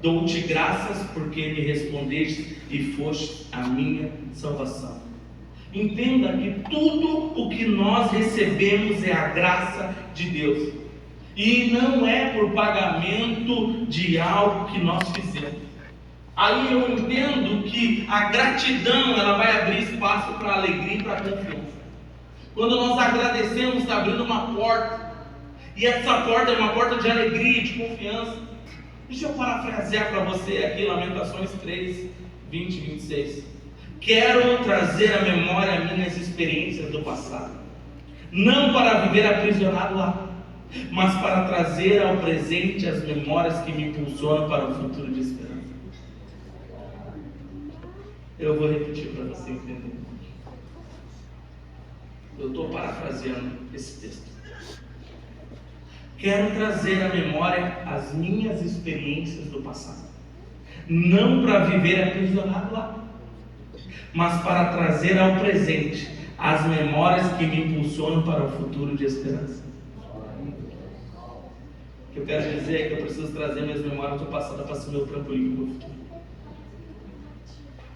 dou-te graças porque me respondeste e foste a minha salvação. Entenda que tudo o que nós recebemos é a graça de Deus. E não é por pagamento de algo que nós fizemos. Aí eu entendo que a gratidão, ela vai abrir espaço para alegria e para confiança. Quando nós agradecemos, está abrindo uma porta. E essa porta é uma porta de alegria e de confiança. Deixa eu parafrasear para você aqui Lamentações 3, 20 e 26. Quero trazer à memória minhas experiências do passado. Não para viver aprisionado lá, mas para trazer ao presente as memórias que me impulsionam para o futuro de esperança. Eu vou repetir para você entender. Eu estou parafraseando esse texto. Quero trazer à memória as minhas experiências do passado. não para viver aprisionado lá, mas para trazer ao presente as memórias que me impulsionam para o futuro de esperança. O que eu quero dizer é que eu preciso trazer minhas memórias do passado para ser meu trampolim para o futuro,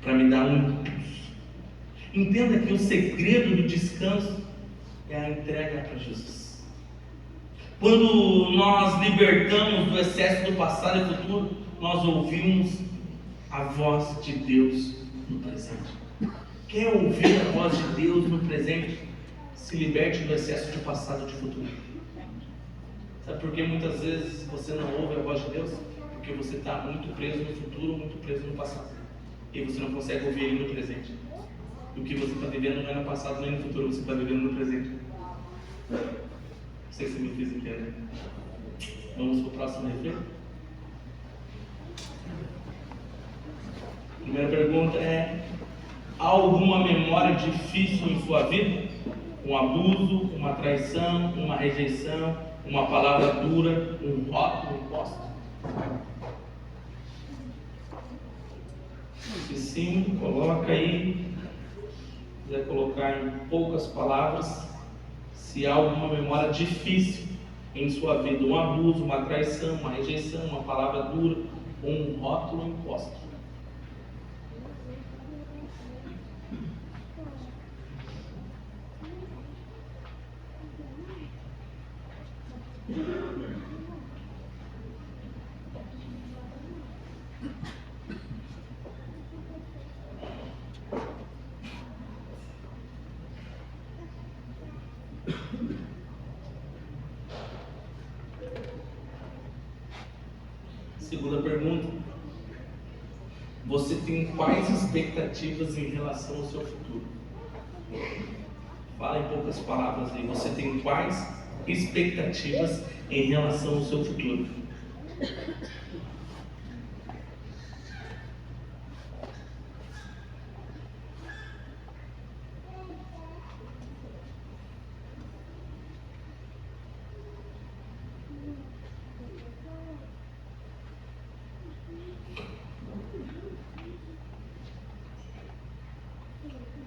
para me dar um impulso. Entenda que o segredo do descanso é a entrega para Jesus. Quando nós libertamos do excesso do passado e futuro, nós ouvimos a voz de Deus no presente. Quer ouvir a voz de Deus no presente? Se liberte do excesso de passado e de futuro. Sabe por que muitas vezes você não ouve a voz de Deus? Porque você está muito preso no futuro, muito preso no passado. E você não consegue ouvir Ele no presente. E o que você está vivendo não é no passado nem no futuro, você está vivendo no presente. Não sei se me fiz entender. Vamos para o próximo refrão? Primeira pergunta é: há alguma memória difícil em sua vida? Um abuso, uma traição, uma rejeição, uma palavra dura, um rótulo imposto? Se sim, coloca aí. Se quiser colocar em poucas palavras, se há alguma memória difícil em sua vida, um abuso, uma traição, uma rejeição, uma palavra dura, um rótulo imposto. Segunda pergunta: você tem quais expectativas em relação ao seu futuro? Fala em poucas palavras aí. Você tem quais expectativas em relação ao seu futuro?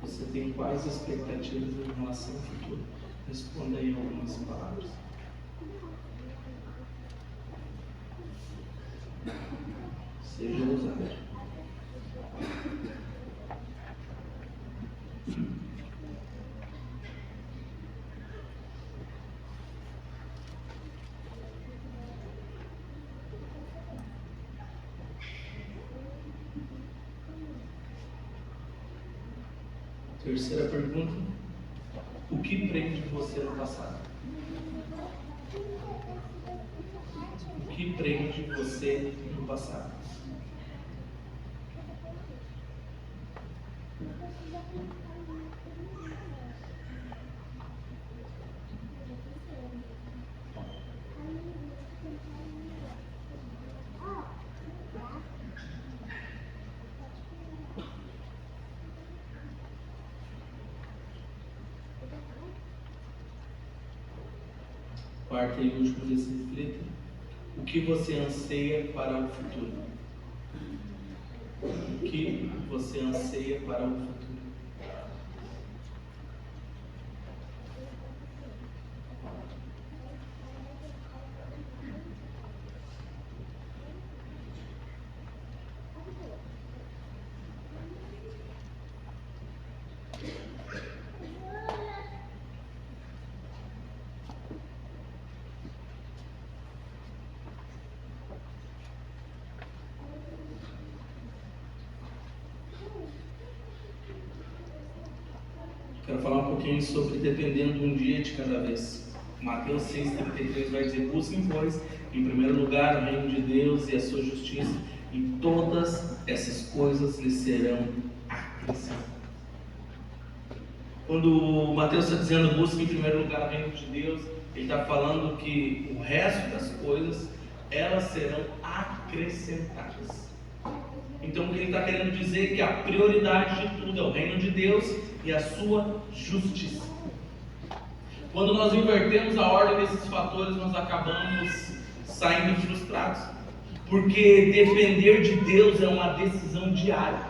Você tem quais expectativas em relação ao futuro? Responda aí algumas palavras. Seja ousado. Terceira pergunta: o que prende você no passado? O que prende você no passado? Quarta e última desse reflito: o que você anseia para o futuro? O que você anseia para o futuro? Quero falar um pouquinho sobre dependendo um dia de cada vez. Mateus 6,33 vai dizer: busquem, pois, em primeiro lugar o reino de Deus e a sua justiça, e todas essas coisas lhes serão acrescentadas. Quando Mateus está dizendo busquem em primeiro lugar o reino de Deus, ele está falando que o resto das coisas, elas serão acrescentadas. Então o que ele está querendo dizer é que a prioridade de tudo é o reino de Deus e a sua justiça. Quando nós invertemos a ordem desses fatores, nós acabamos saindo frustrados. Porque depender de Deus é uma decisão diária.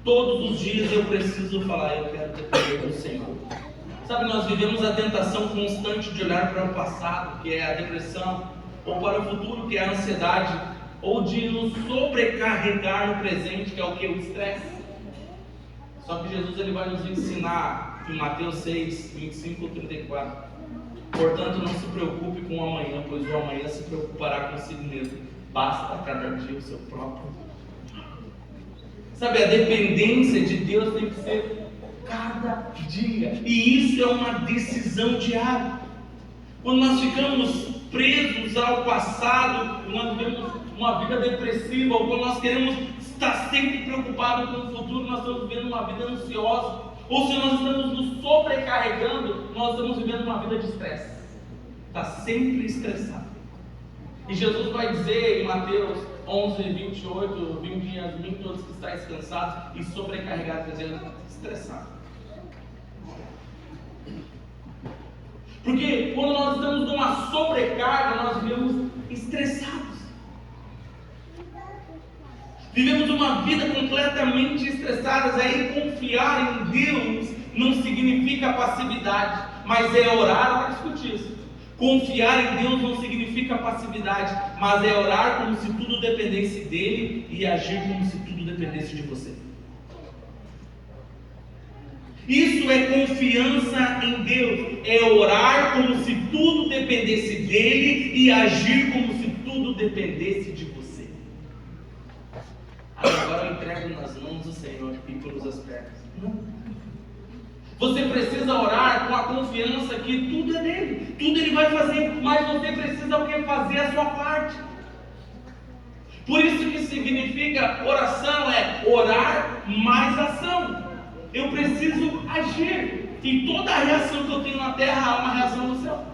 Todos os dias eu preciso falar, eu quero depender do Senhor. Sabe, nós vivemos a tentação constante de olhar para o passado, que é a depressão, ou para o futuro, que é a ansiedade, ou de nos sobrecarregar no presente, que é o que? O estresse. Só que Jesus ele vai nos ensinar em Mateus 6, 25 ou 34. Portanto, não se preocupe com o amanhã, pois o amanhã se preocupará consigo mesmo. Basta cada dia o seu próprio. Sabe, a dependência de Deus tem que ser cada dia. E isso é uma decisão diária. Quando nós ficamos presos ao passado, quando nós vivemos uma vida depressiva, ou quando nós queremos estar sempre preocupados com o futuro, nós estamos vivendo uma vida ansiosa. Ou se nós estamos nos sobrecarregando, nós estamos vivendo uma vida de estresse. Está sempre estressado. E Jesus vai dizer em Mateus 11, 28, vinde a mim todos que estáis cansados e sobrecarregados, dizendo, estressados. Porque quando nós estamos numa sobrecarga, nós vivemos estressados. Vivemos uma vida completamente estressadas. Aí confiar em Deus não significa passividade, mas é orar para discutir isso. Confiar em Deus não significa passividade, mas é orar como se tudo dependesse dele e agir como se tudo dependesse de você. Isso é confiança em Deus, é orar como se tudo dependesse dele e agir como se tudo dependesse de você. Agora eu entrego nas mãos do Senhor e cruz as pernas. Não. Você precisa orar com a confiança que tudo é dele, tudo ele vai fazer, mas você precisa o que? Fazer a sua parte. Por isso que significa oração é orar mais ação. Eu preciso agir. Em toda a reação que eu tenho na terra há uma reação no céu.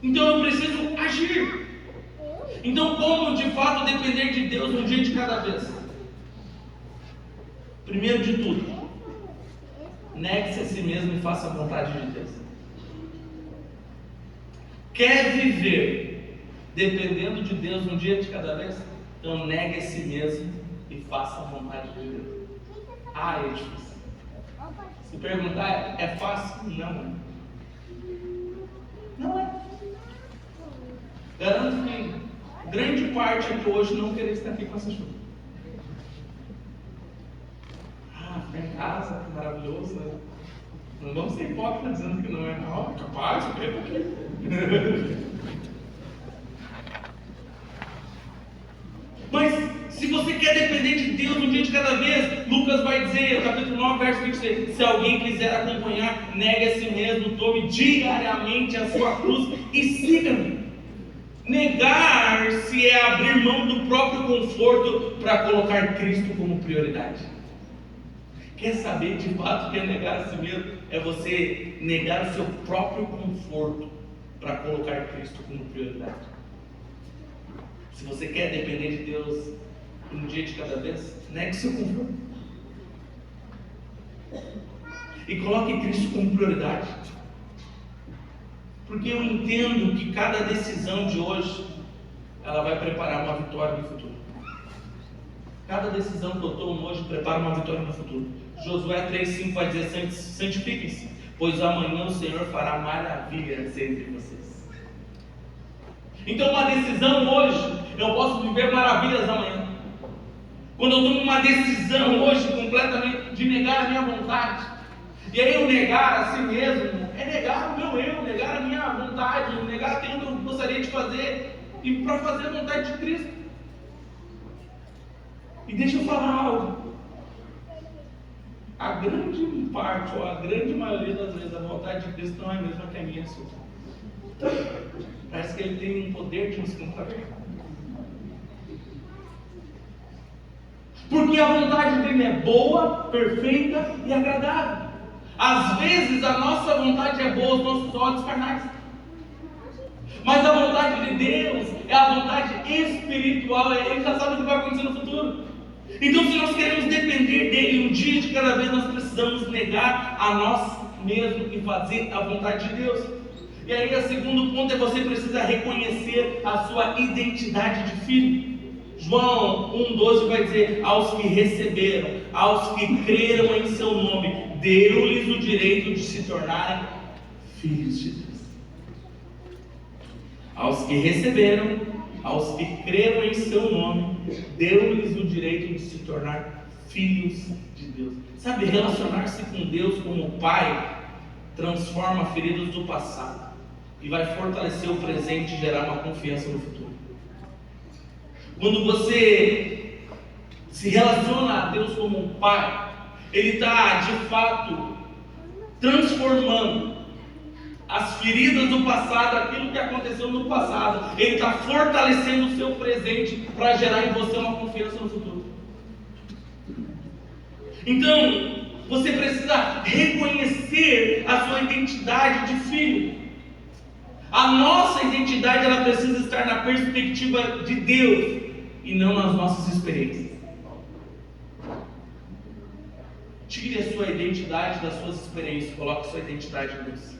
Então eu preciso agir. Então como de fato depender de Deus um dia de cada vez? Primeiro de tudo, negue-se a si mesmo e faça a vontade de Deus. Quer viver dependendo de Deus um dia de cada vez? Então negue a si mesmo e faça a vontade de Deus. É difícil. Se perguntar, é fácil? Não é. Não é. Garanto que grande parte aqui hoje não querer estar aqui com essa chuva. Ficar em casa, que maravilhoso, né? Não vamos ser hipócritas dizendo que não é. Capaz, eu quero aqui. Mas se você quer depender de Deus um dia de cada vez, Lucas vai dizer, capítulo 9, verso 26, se alguém quiser acompanhar, negue a si mesmo, tome diariamente a sua cruz e siga-me. Negar-se é abrir mão do próprio conforto para colocar Cristo como prioridade. Quer saber de fato o que é negar a si mesmo? É você negar o seu próprio conforto para colocar Cristo como prioridade. Se você quer depender de Deus um dia de cada vez, negue seu conforto e coloque Cristo como prioridade. Porque eu entendo que cada decisão de hoje ela vai preparar uma vitória no futuro. Cada decisão que eu tomo hoje prepara uma vitória no futuro. Josué 3,5 vai dizer, santifiquem-se, pois amanhã o Senhor fará maravilhas entre vocês. Então uma decisão hoje, eu posso viver maravilhas amanhã. Quando eu tomo uma decisão hoje completamente de negar a minha vontade, e aí eu negar a si mesmo, é negar o meu eu, negar a minha vontade, negar aquilo que eu gostaria de fazer, e para fazer a vontade de Cristo. E deixa eu falar algo. A grande parte, ou a grande maioria das vezes, a vontade de Cristo não é a mesma que a minha e a sua. Parece que Ele tem um poder de nos contrariar. Porque a vontade dele é boa, perfeita e agradável. Às vezes a nossa vontade é boa aos nossos olhos carnais. Mas a vontade de Deus é a vontade espiritual. Ele já sabe o que vai acontecer no futuro. Então, se nós queremos depender dele um dia de cada vez, nós precisamos negar a nós mesmos e fazer a vontade de Deus. E aí, o segundo ponto é você precisa reconhecer a sua identidade de filho. João 1,12 vai dizer: aos que receberam, aos que creram em seu nome, deu-lhes o direito de se tornarem filhos de Deus. Aos que receberam, aos que creram em seu nome, deu-lhes o direito de se tornar filhos de Deus. Sabe, relacionar-se com Deus como Pai transforma feridas do passado e vai fortalecer o presente e gerar uma confiança no futuro. Quando você se relaciona a Deus como um Pai, Ele está de fato transformando as feridas do passado, aquilo que aconteceu no passado. Ele está fortalecendo o seu presente para gerar em você uma confiança no futuro. Então, você precisa reconhecer a sua identidade de filho. A nossa identidade, ela precisa estar na perspectiva de Deus e não nas nossas experiências. Tire a sua identidade das suas experiências, coloque a sua identidade em Deus.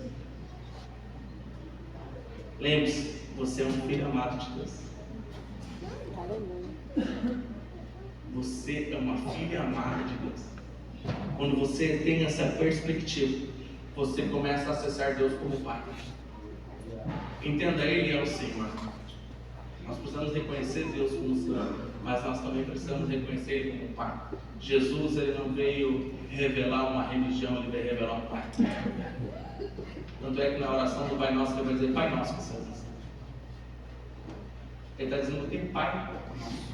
Lembre-se, você é um filho amado de Deus. Você é uma filha amada de Deus. Quando você tem essa perspectiva, você começa a acessar Deus como Pai. Entenda, Ele é o Senhor. Nós precisamos reconhecer Deus como Senhor, mas nós também precisamos reconhecer Ele como Pai. Jesus, Ele não veio revelar uma religião, Ele veio revelar um Pai. Tanto é que na oração do Pai Nosso, Ele vai dizer: Pai Nosso que estás no céu. Ele está dizendo que tem Pai Nosso.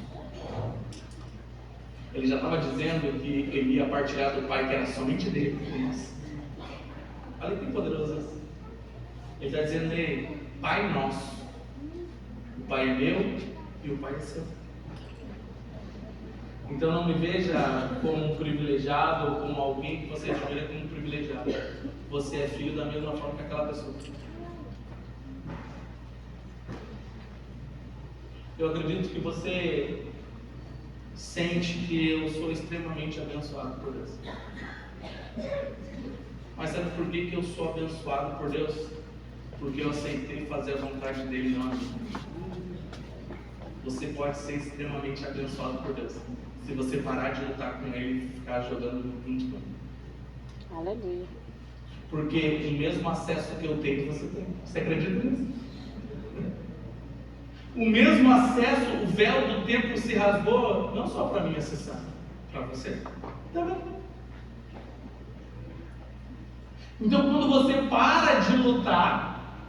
Ele já estava dizendo que ele ia partilhar do Pai que era somente dele com nós. Olha que poderoso isso. Ele está dizendo: Ei, Pai Nosso. O Pai é meu e o Pai é seu. Então não me veja como um privilegiado ou como alguém que você admira como um privilegiado. Você é filho da mesma forma que aquela pessoa. Eu acredito que você sente que eu sou extremamente abençoado por Deus. Mas sabe por que eu sou abençoado por Deus? Porque eu aceitei fazer a vontade dele, não a minha. Você pode ser extremamente abençoado por Deus se você parar de lutar com Ele e ficar jogando junto com Ele. Aleluia. Porque o mesmo acesso que eu tenho, você tem. Você acredita nisso? O mesmo acesso, o véu do templo se rasgou, não só para mim acessar, para você também. Então, quando você para de lutar,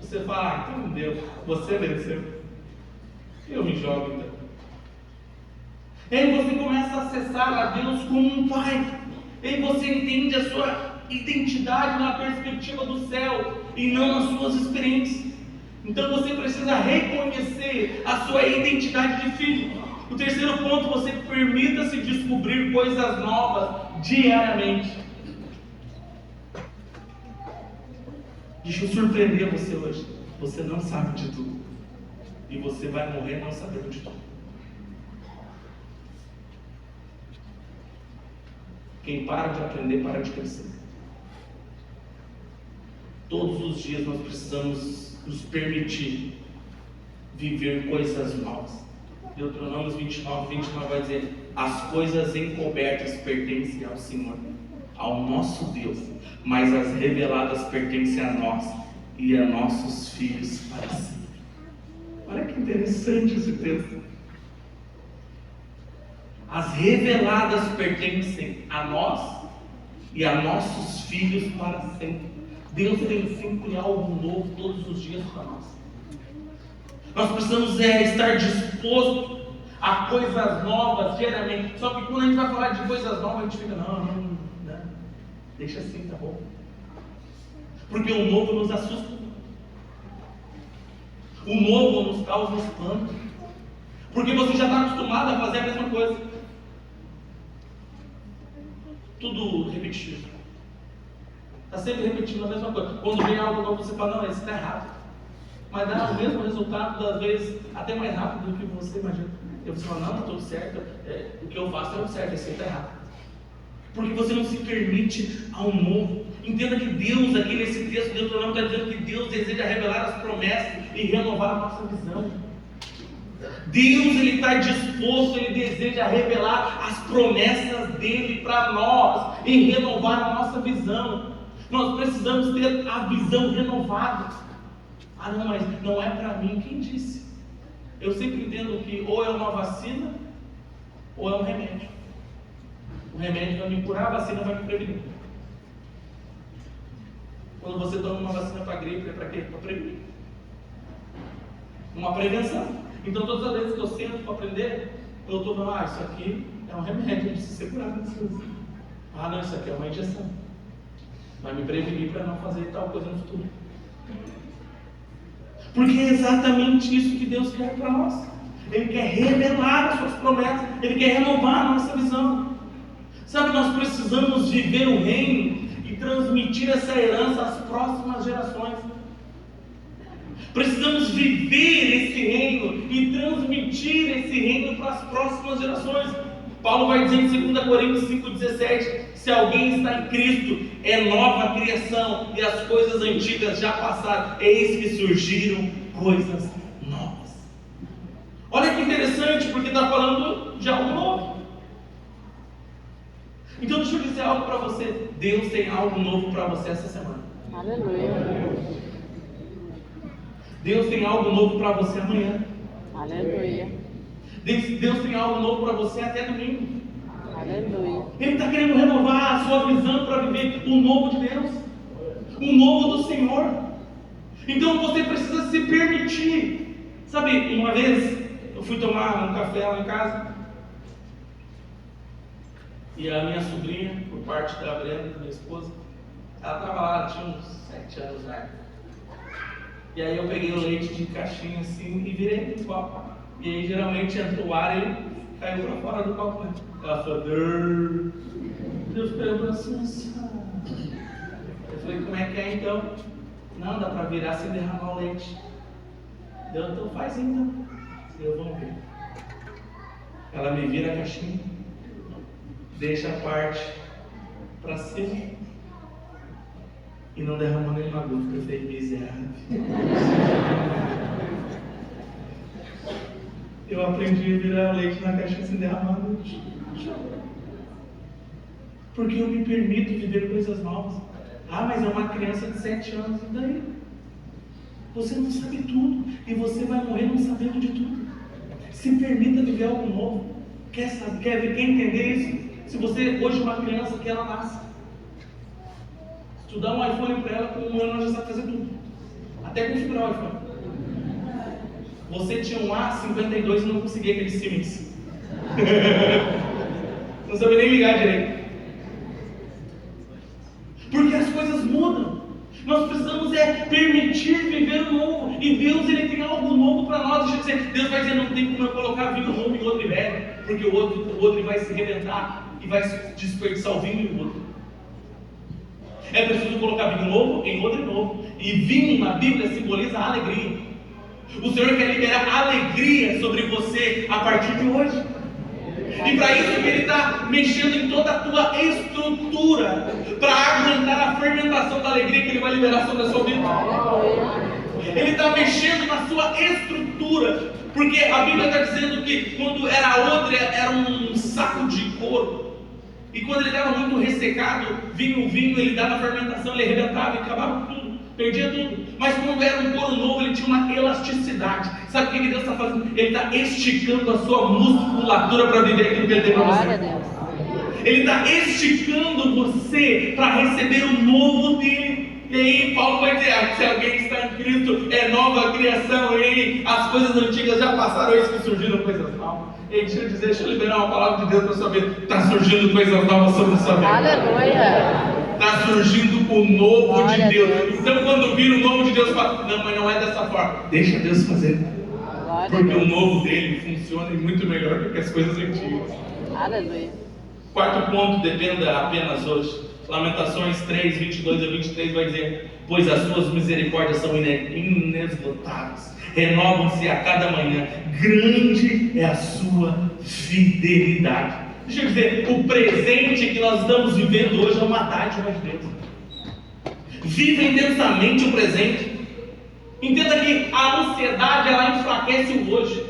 você fala: então Deus, você venceu. Eu me jogo então. E aí você começa a acessar a Deus como um Pai. E aí você entende a sua identidade na perspectiva do céu e não nas suas experiências. Então você precisa reconhecer a sua identidade de filho. O terceiro ponto: você permita-se descobrir coisas novas diariamente. Deixa eu surpreender você hoje. Você não sabe de tudo. E você vai morrer não sabendo de tudo. Quem para de aprender, para de crescer. Todos os dias nós precisamos nos permitir viver coisas novas. Deuteronômio 29 vai dizer: as coisas encobertas pertencem ao Senhor, ao nosso Deus, mas as reveladas pertencem a nós e a nossos filhos para sempre. Olha que interessante esse texto. As reveladas pertencem a nós e a nossos filhos para sempre. Deus tem sempre algo novo todos os dias para nós. Nós precisamos estar dispostos a coisas novas diariamente. Só que quando a gente vai falar de coisas novas, a gente fica: não, deixa assim, tá bom. Porque o novo nos assusta. O novo nos causa um espanto. Porque você já está acostumado a fazer a mesma coisa. Tudo repetitivo. Está sempre repetindo a mesma coisa. Quando vem algo novo, você fala: não, esse está errado. Mas dá o mesmo resultado, às vezes até mais rápido do que você imagina. E você fala: não, tudo certo, o que eu faço é o certo, esse está errado. Porque você não se permite ao novo. Entenda que Deus, aqui nesse texto de Deuteronômio, está dizendo que Deus deseja revelar as promessas e renovar a nossa visão. Deus, Ele está disposto, Ele deseja revelar as promessas dEle para nós e renovar a nossa visão. Nós precisamos ter a visão renovada. Ah não, mas não é para mim. Quem disse? Eu sempre entendo que ou é uma vacina ou é um remédio. O remédio vai me curar, a vacina vai me prevenir. Quando você toma uma vacina para gripe, é para quê? Para prevenir. Uma prevenção. Então todas as vezes que eu sento para aprender, eu estou falando, isso aqui é um remédio, eu preciso ser curado disso. Não, isso aqui é uma injeção. Vai me prevenir para não fazer tal coisa no futuro. Porque é exatamente isso que Deus quer para nós. Ele quer revelar as suas promessas, Ele quer renovar a nossa visão. Sabe, nós precisamos viver o reino e transmitir essa herança às próximas gerações. Precisamos viver esse reino e transmitir esse reino para as próximas gerações. Paulo vai dizer em 2 Coríntios 5,17: se alguém está em Cristo, é nova criação, e as coisas antigas já passaram, eis que surgiram coisas novas. Olha que interessante, porque está falando de algo novo. Então deixa eu dizer algo para você. Deus tem algo novo para você essa semana. Aleluia. Deus tem algo novo para você amanhã. Aleluia. Deus tem algo novo para você até domingo. Aleluia. Ele está querendo renovar a sua visão para viver o novo de Deus, o novo do Senhor. Então você precisa se permitir. Sabe, uma vez eu fui tomar um café lá em casa, e a minha sobrinha, por parte da Brenda, minha esposa, ela estava lá, ela tinha uns 7 anos já. E aí eu peguei o leite de caixinha assim e virei no copo. E aí geralmente entrou o ar e caiu para fora do copo, né? Ela falou, Deus perguntou assim. Eu falei, como é que é então? Não, dá para virar sem derramar o leite. Deus, então faz então. Eu vou ver. Ela me vira a caixinha, deixa a parte para cima e não derramou nenhuma gota. Eu falei, miserável. Eu aprendi a virar leite na caixinha sem derramar leite. Porque eu me permito viver coisas novas. Mas é uma criança de 7 anos, e daí? Você não sabe tudo, e você vai morrer não sabendo de tudo. Se permita viver algo novo. Quer saber, quer entender isso? Se você hoje é uma criança que ela nasce, se tu dá um iPhone para ela, com 1 ano ela já sabe fazer tudo. Até configurar o iPhone. Você tinha um A52 e não conseguia aquele Siemens. Não sabia nem ligar direito. Porque as coisas mudam. Nós precisamos permitir viver o novo. E Deus, Ele tem algo novo para nós. Deixa eu dizer, Deus vai dizer, não tem como eu colocar vinho novo em outro velho, porque o outro vai se rebentar e vai desperdiçar o vinho em outro. É preciso colocar vinho novo em outro novo. E vinho na Bíblia simboliza a alegria. O Senhor quer liberar alegria sobre você a partir de hoje. E para isso que Ele está mexendo em toda a tua estrutura, para aguentar a fermentação da alegria que Ele vai liberar sobre a sua vida. Ele está mexendo na sua estrutura, porque a Bíblia está dizendo que quando era odre, era um saco de couro. E quando ele estava muito ressecado, vinha o vinho, ele dava fermentação, ele arrebentava e acabava com tudo, perdia tudo. Mas quando era um couro novo, ele tinha uma elasticidade. Sabe o que Deus está fazendo? Ele está esticando a sua musculatura para viver aquilo que Ele tem para você. Ele está esticando você para receber o novo dele. E aí Paulo vai dizer, se alguém está em Cristo, é nova criação. E aí as coisas antigas já passaram, eis que surgiram coisas novas. E deixa eu liberar uma palavra de Deus para sua vida. Está surgindo coisas novas sobre a sua vida. Aleluia. Está surgindo o novo de Deus. Então quando vir o novo de Deus, fala, não, mas não é dessa forma. Deixa Deus fazer. Porque o novo dele funciona muito melhor do que as coisas antigas. Aleluia. Quarto ponto, dependa apenas hoje. Lamentações 3, 22 a 23 vai dizer, pois as suas misericórdias são inesgotáveis, renovam-se a cada manhã, grande é a sua fidelidade. Deixa eu dizer, o presente que nós estamos vivendo hoje é uma dádiva de Deus. Viva intensamente o presente. Entenda que a ansiedade, ela enfraquece o hoje.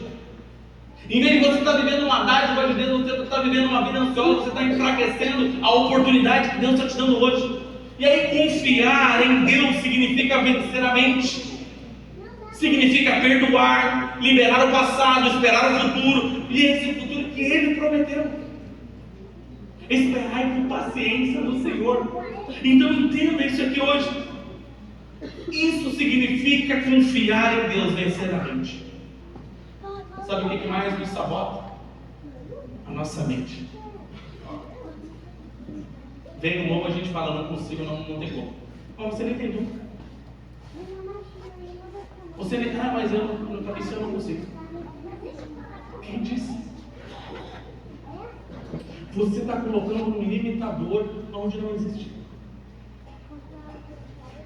Em vez de você estar vivendo uma dádiva de Deus, você está vivendo uma vida ansiosa, você está enfraquecendo a oportunidade que Deus está te dando hoje. E aí confiar em Deus significa vencer a mente, significa perdoar, liberar o passado, esperar o futuro, e esse futuro que Ele prometeu. Esperar com paciência no Senhor. Então entenda isso aqui hoje. Isso significa confiar em Deus, vencer a mente. Sabe o que mais nos sabota? A nossa mente. Vem um novo, a gente fala, não consigo, não tem como. Mas você nem tentou. Você nem, mas isso eu não consigo. Quem disse? Você está colocando um limitador onde não existe.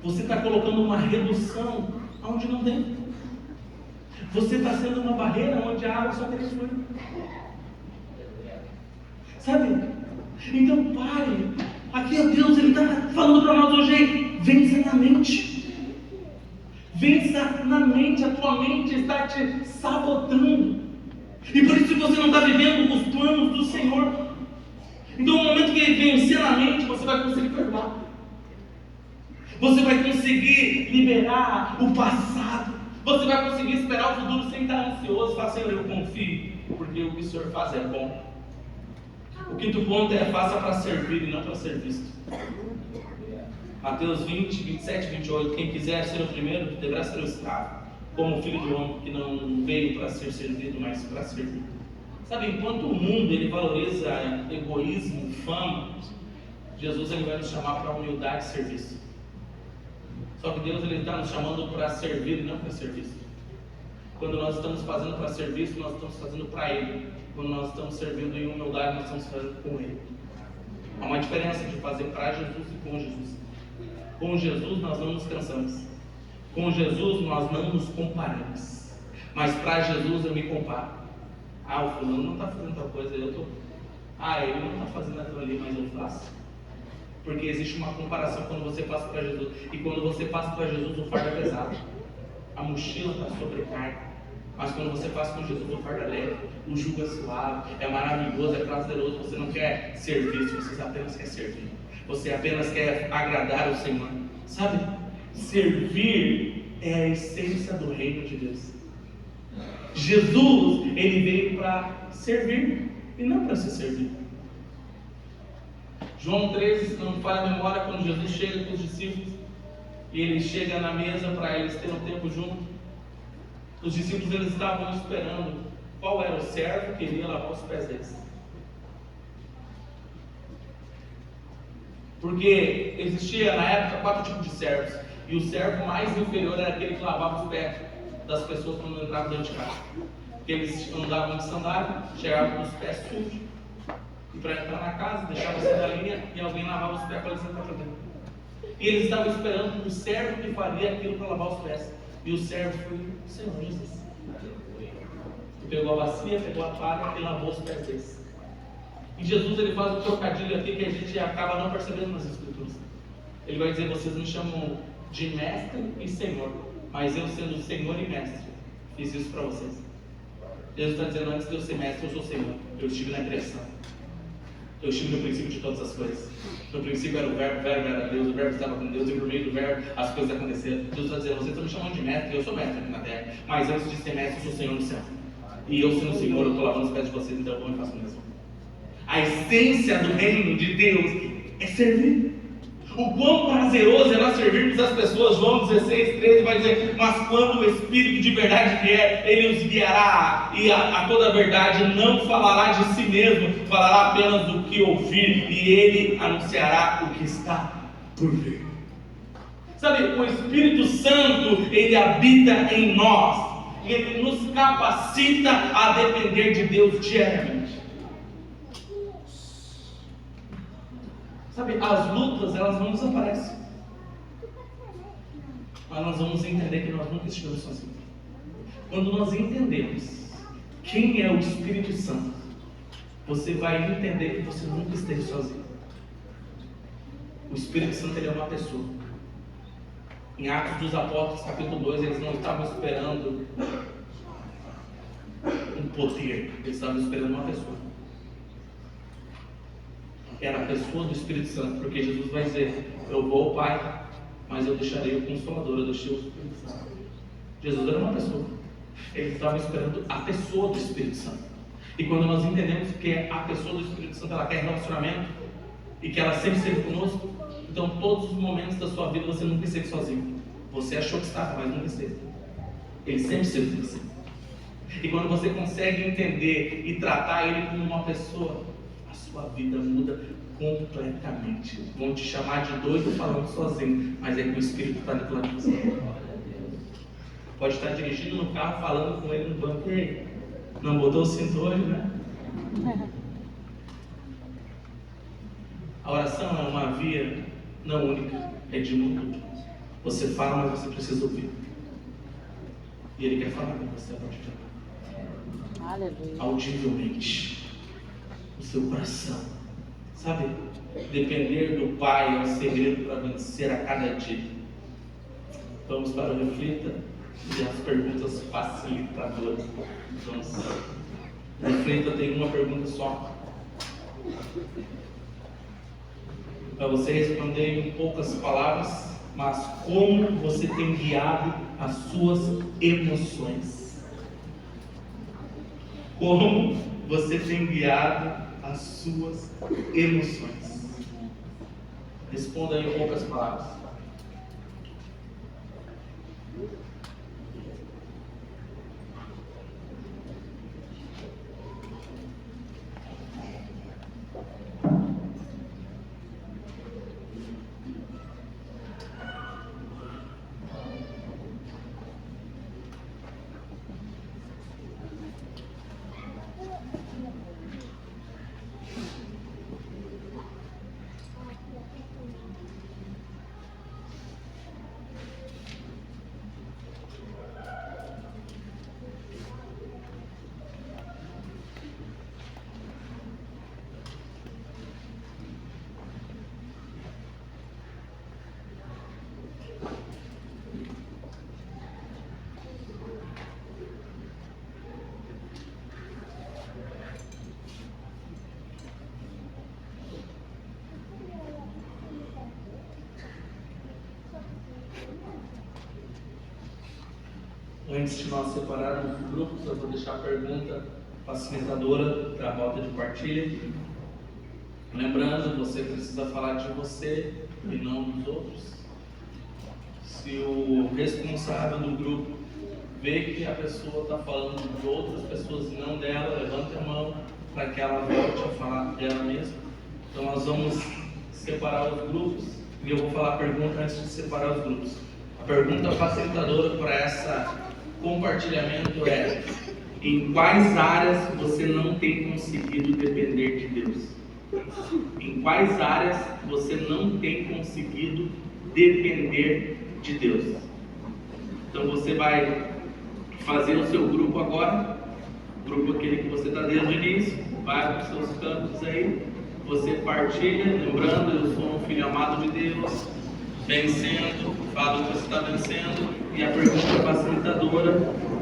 Você está colocando uma redução onde não tem. Você está sendo uma barreira onde a água só tem que fluir. Sabe? Então pare. Aqui é Deus, Ele está falando para nós hoje, vença na mente. Vença na mente, a tua mente está te sabotando. E por isso você não está vivendo os planos do Senhor. Então no momento que Ele vencer na mente, você vai conseguir perdoar. Você vai conseguir liberar o passado. Você vai conseguir esperar o futuro sem estar ansioso. Falar, Senhor, eu confio, porque o que o Senhor faz é bom. O quinto ponto é: faça para servir e não para ser visto. Mateus 20, 27, 28. Quem quiser ser o primeiro, deverá ser o escravo, como o filho do homem, que não veio para ser servido, mas para servir. Sabe, enquanto o mundo ele valoriza egoísmo, fama, Jesus ele vai nos chamar para humildade e serviço. Só que Deus ele está nos chamando para servir e não para serviço. Quando nós estamos fazendo para serviço, nós estamos fazendo para Ele. Quando nós estamos servindo em humildade, nós estamos fazendo com Ele. Há uma diferença de fazer para Jesus e com Jesus. Com Jesus nós não nos cansamos. Com Jesus nós não nos comparamos. Mas para Jesus eu me comparo. O fulano não está fazendo tal coisa, eu estou. Ele não está fazendo aquilo ali, mas eu faço. Porque existe uma comparação quando você passa para Jesus. E quando você passa para Jesus, o fardo é pesado. A mochila está sobrecarga. Mas quando você passa com Jesus, o fardo é leve. O jugo é suave, é maravilhoso, é prazeroso. Você não quer serviço, você apenas quer servir. Você apenas quer agradar ao Senhor. Sabe? Servir é a essência do reino de Deus. Jesus, Ele veio para servir e não para se servir. João 13, se não me falha a memória, quando Jesus chega com os discípulos e Ele chega na mesa para eles terem um tempo junto, os discípulos eles estavam esperando qual era o servo que iria lavar os pés deles. Porque existia na época 4 tipos de servos, e o servo mais inferior era aquele que lavava os pés das pessoas quando entravam dentro de casa. Porque eles andavam de sandália, chegavam com os pés sujos. E para entrar na casa, deixava a sandalinha e alguém lavava os pés para eles entrar para dentro. E eles estavam esperando o servo que faria aquilo para lavar os pés. E o servo foi o Senhor Jesus. Ele pegou a bacia, pegou a palha e lavou os pés deles. E Jesus ele faz um trocadilho aqui que a gente acaba não percebendo nas Escrituras. Ele vai dizer: vocês me chamam de mestre e Senhor, mas eu sendo Senhor e mestre, fiz isso para vocês. Jesus está dizendo: antes de eu ser mestre, eu sou Senhor. Eu estive na criação. Eu estive no princípio de todas as coisas. No princípio era o verbo era Deus, o verbo estava com Deus, e por meio do verbo as coisas aconteceram. Jesus está dizendo: vocês estão me chamando de mestre, eu sou mestre aqui na terra, mas antes de ser mestre, eu sou Senhor no céu. E eu sendo Senhor, eu estou lavando os pés de vocês, então eu vou e faço o mesmo. A essência do reino de Deus é servir. O quão prazeroso é nós servirmos as pessoas. João 16, 13 vai dizer: mas quando o Espírito de verdade vier, Ele os guiará e a toda a verdade, não falará de si mesmo, falará apenas do que ouvir, e Ele anunciará o que está por vir. Sabe, o Espírito Santo, Ele habita em nós, Ele nos capacita a depender de Deus diariamente. Sabe, as lutas, elas não desaparecem. Mas nós vamos entender que nós nunca estivemos sozinhos. Quando nós entendemos quem é o Espírito Santo, você vai entender que você nunca esteve sozinho. O Espírito Santo ele é uma pessoa. Em Atos dos Apóstolos, capítulo 2, eles não estavam esperando um poder, eles estavam esperando uma pessoa. Era a pessoa do Espírito Santo, porque Jesus vai dizer: eu vou ao Pai, mas eu deixarei o Consolador, eu deixei o Espírito Santo. Jesus era uma pessoa, eles estavam esperando a pessoa do Espírito Santo. E quando nós entendemos que a pessoa do Espírito Santo, ela quer relacionamento, e que ela sempre esteve conosco, então todos os momentos da sua vida você nunca esteve sozinho. Você achou que estava, mas nunca esteve. Ele sempre esteve com você. E quando você consegue entender e tratar ele como uma pessoa, a sua vida muda completamente. Vão te chamar de doido falando sozinho, mas é que o Espírito está do lado de você. Pode estar dirigindo no carro, falando com ele no banco. E aí? Não botou o cinto hoje, né? A oração é uma via não única, é de mútuo. Você fala, mas você precisa ouvir. E Ele quer falar com você a partir de agora. Aleluia. Audivelmente. O seu coração. Sabe? Depender do Pai é o segredo para vencer a cada dia. Vamos para o Reflita e as perguntas facilitadoras. Vamos. Reflita tem uma pergunta só. Para você responder em poucas palavras, mas como você tem guiado as suas emoções? Como você tem guiado as suas emoções? Responda em poucas palavras. Antes de nós separarmos os grupos, eu vou deixar a pergunta facilitadora para a rota de partilha. Lembrando, você precisa falar de você e não dos outros. Se o responsável do grupo vê que a pessoa está falando de outras pessoas e não dela, levante a mão para que ela volte a falar dela mesma. Então nós vamos separar os grupos e eu vou falar a pergunta antes de separar os grupos. A pergunta facilitadora para essa compartilhamento é: em quais áreas você não tem conseguido depender de Deus? Em quais áreas você não tem conseguido depender de Deus? Então você vai fazer o seu grupo agora, grupo aquele que você está desde o início, vai para os seus campos aí, você partilha, lembrando: eu sou um filho amado de Deus, vencendo, fala o que você está vencendo, e a pergunta facilitadora